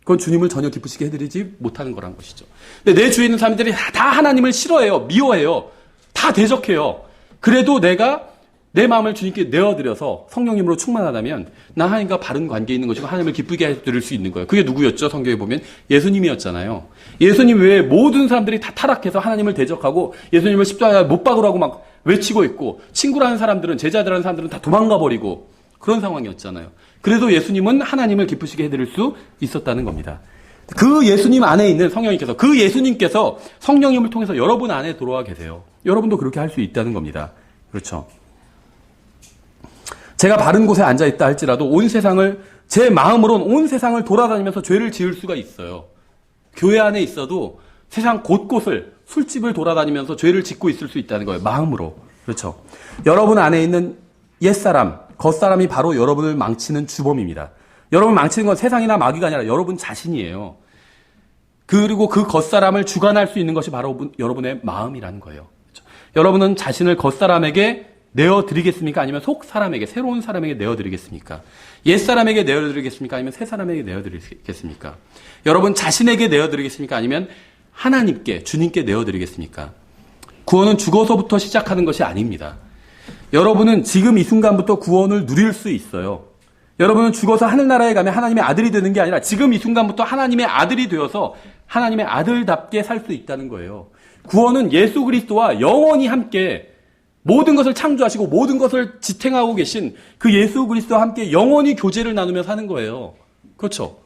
그건 주님을 전혀 기쁘시게 해드리지 못하는 거란 것이죠. 근데 내 주위에 있는 사람들이 다 하나님을 싫어해요. 미워해요. 다 대적해요. 그래도 내가 내 마음을 주님께 내어드려서 성령님으로 충만하다면 나 하나님과 바른 관계에 있는 것이고 하나님을 기쁘게 해드릴 수 있는 거예요. 그게 누구였죠? 성경에 보면 예수님이었잖아요. 예수님 외에 모든 사람들이 다 타락해서 하나님을 대적하고 예수님을 십자가에 못 박으라고 막 외치고 있고 친구라는 사람들은 제자들라는 사람들은 다 도망가 버리고 그런 상황이었잖아요. 그래도 예수님은 하나님을 기쁘시게 해드릴 수 있었다는 겁니다. 그 예수님 안에 있는 성령님께서 그 예수님께서 성령님을 통해서 여러분 안에 들어와 계세요. 여러분도 그렇게 할 수 있다는 겁니다. 그렇죠? 제가 바른 곳에 앉아있다 할지라도 온 세상을 제 마음으로는 온 세상을 돌아다니면서 죄를 지을 수가 있어요. 교회 안에 있어도 세상 곳곳을 술집을 돌아다니면서 죄를 짓고 있을 수 있다는 거예요. 마음으로. 그렇죠? 여러분 안에 있는 옛사람, 겉사람이 바로 여러분을 망치는 주범입니다. 여러분 망치는 건 세상이나 마귀가 아니라 여러분 자신이에요. 그리고 그 겉사람을 주관할 수 있는 것이 바로 여러분의 마음이라는 거예요. 그렇죠? 여러분은 자신을 겉사람에게 내어드리겠습니까? 아니면 속사람에게, 새로운 사람에게 내어드리겠습니까? 옛사람에게 내어드리겠습니까? 아니면 새사람에게 내어드리겠습니까? 여러분 자신에게 내어드리겠습니까? 아니면 하나님께, 주님께 내어드리겠습니까? 구원은 죽어서부터 시작하는 것이 아닙니다. 여러분은 지금 이 순간부터 구원을 누릴 수 있어요. 여러분은 죽어서 하늘나라에 가면 하나님의 아들이 되는 게 아니라 지금 이 순간부터 하나님의 아들이 되어서 하나님의 아들답게 살 수 있다는 거예요. 구원은 예수 그리스도와 영원히 함께 모든 것을 창조하시고 모든 것을 지탱하고 계신 그 예수 그리스도와 함께 영원히 교제를 나누며 사는 거예요. 그렇죠?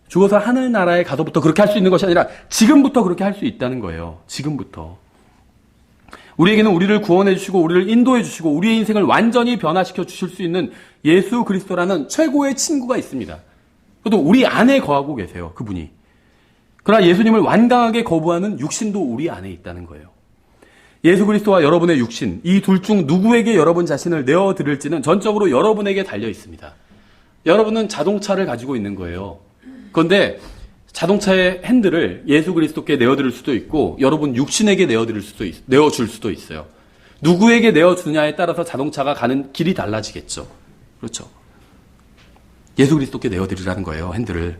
죽어서 하늘나라에 가서부터 그렇게 할 수 있는 것이 아니라 지금부터 그렇게 할 수 있다는 거예요. 지금부터. 우리에게는 우리를 구원해 주시고 우리를 인도해 주시고 우리의 인생을 완전히 변화시켜 주실 수 있는 예수 그리스도라는 최고의 친구가 있습니다. 그것도 우리 안에 거하고 계세요. 그분이. 그러나 예수님을 완강하게 거부하는 육신도 우리 안에 있다는 거예요. 예수 그리스도와 여러분의 육신, 이 둘 중 누구에게 여러분 자신을 내어드릴지는 전적으로 여러분에게 달려 있습니다. 여러분은 자동차를 가지고 있는 거예요. 그런데 자동차의 핸들을 예수 그리스도께 내어드릴 수도 있고 여러분 육신에게 내어줄 수도 있어요. 누구에게 내어주냐에 따라서 자동차가 가는 길이 달라지겠죠. 그렇죠? 예수 그리스도께 내어드리라는 거예요. 핸들을.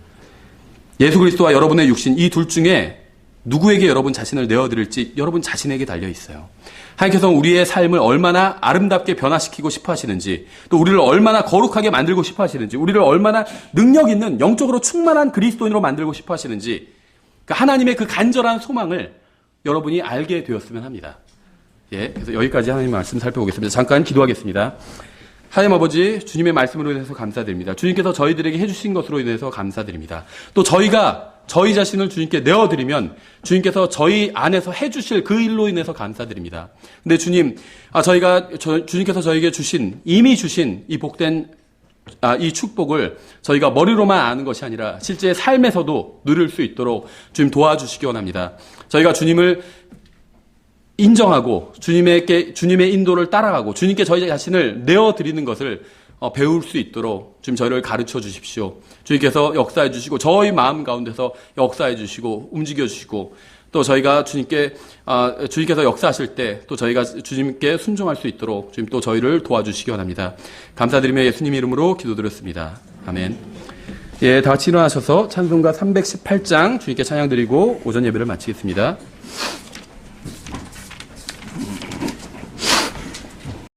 예수 그리스도와 여러분의 육신, 이 둘 중에 누구에게 여러분 자신을 내어드릴지 여러분 자신에게 달려 있어요. 하나님께서 우리의 삶을 얼마나 아름답게 변화시키고 싶어 하시는지, 또 우리를 얼마나 거룩하게 만들고 싶어 하시는지, 우리를 얼마나 능력 있는 영적으로 충만한 그리스도인으로 만들고 싶어 하시는지, 하나님의 그 간절한 소망을 여러분이 알게 되었으면 합니다. 예, 그래서 여기까지 하나님 말씀 살펴보겠습니다. 잠깐 기도하겠습니다. 하나님 아버지, 주님의 말씀으로 인해서 감사드립니다. 주님께서 저희들에게 해주신 것으로 인해서 감사드립니다. 또 저희가 저희 자신을 주님께 내어드리면 주님께서 저희 안에서 해주실 그 일로 인해서 감사드립니다. 근데 주님, 주님께서 저에게 이미 주신 이 복된 이 축복을 저희가 머리로만 아는 것이 아니라 실제 삶에서도 누릴 수 있도록 주님 도와주시기 원합니다. 저희가 주님을 인정하고 주님의 인도를 따라가고 주님께 저희 자신을 내어드리는 것을 배울 수 있도록 주님 저희를 가르쳐 주십시오. 주님께서 역사해 주시고 저희 마음 가운데서 역사해 주시고 움직여 주시고 또 저희가 주님께서 역사하실 때 또 저희가 주님께 순종할 수 있도록 주님 또 저희를 도와주시기 원합니다. 감사드리며 예수님 이름으로 기도드렸습니다. 아멘. 예, 다 같이 일어나셔서 찬송가 318장 주님께 찬양드리고 오전 예배를 마치겠습니다.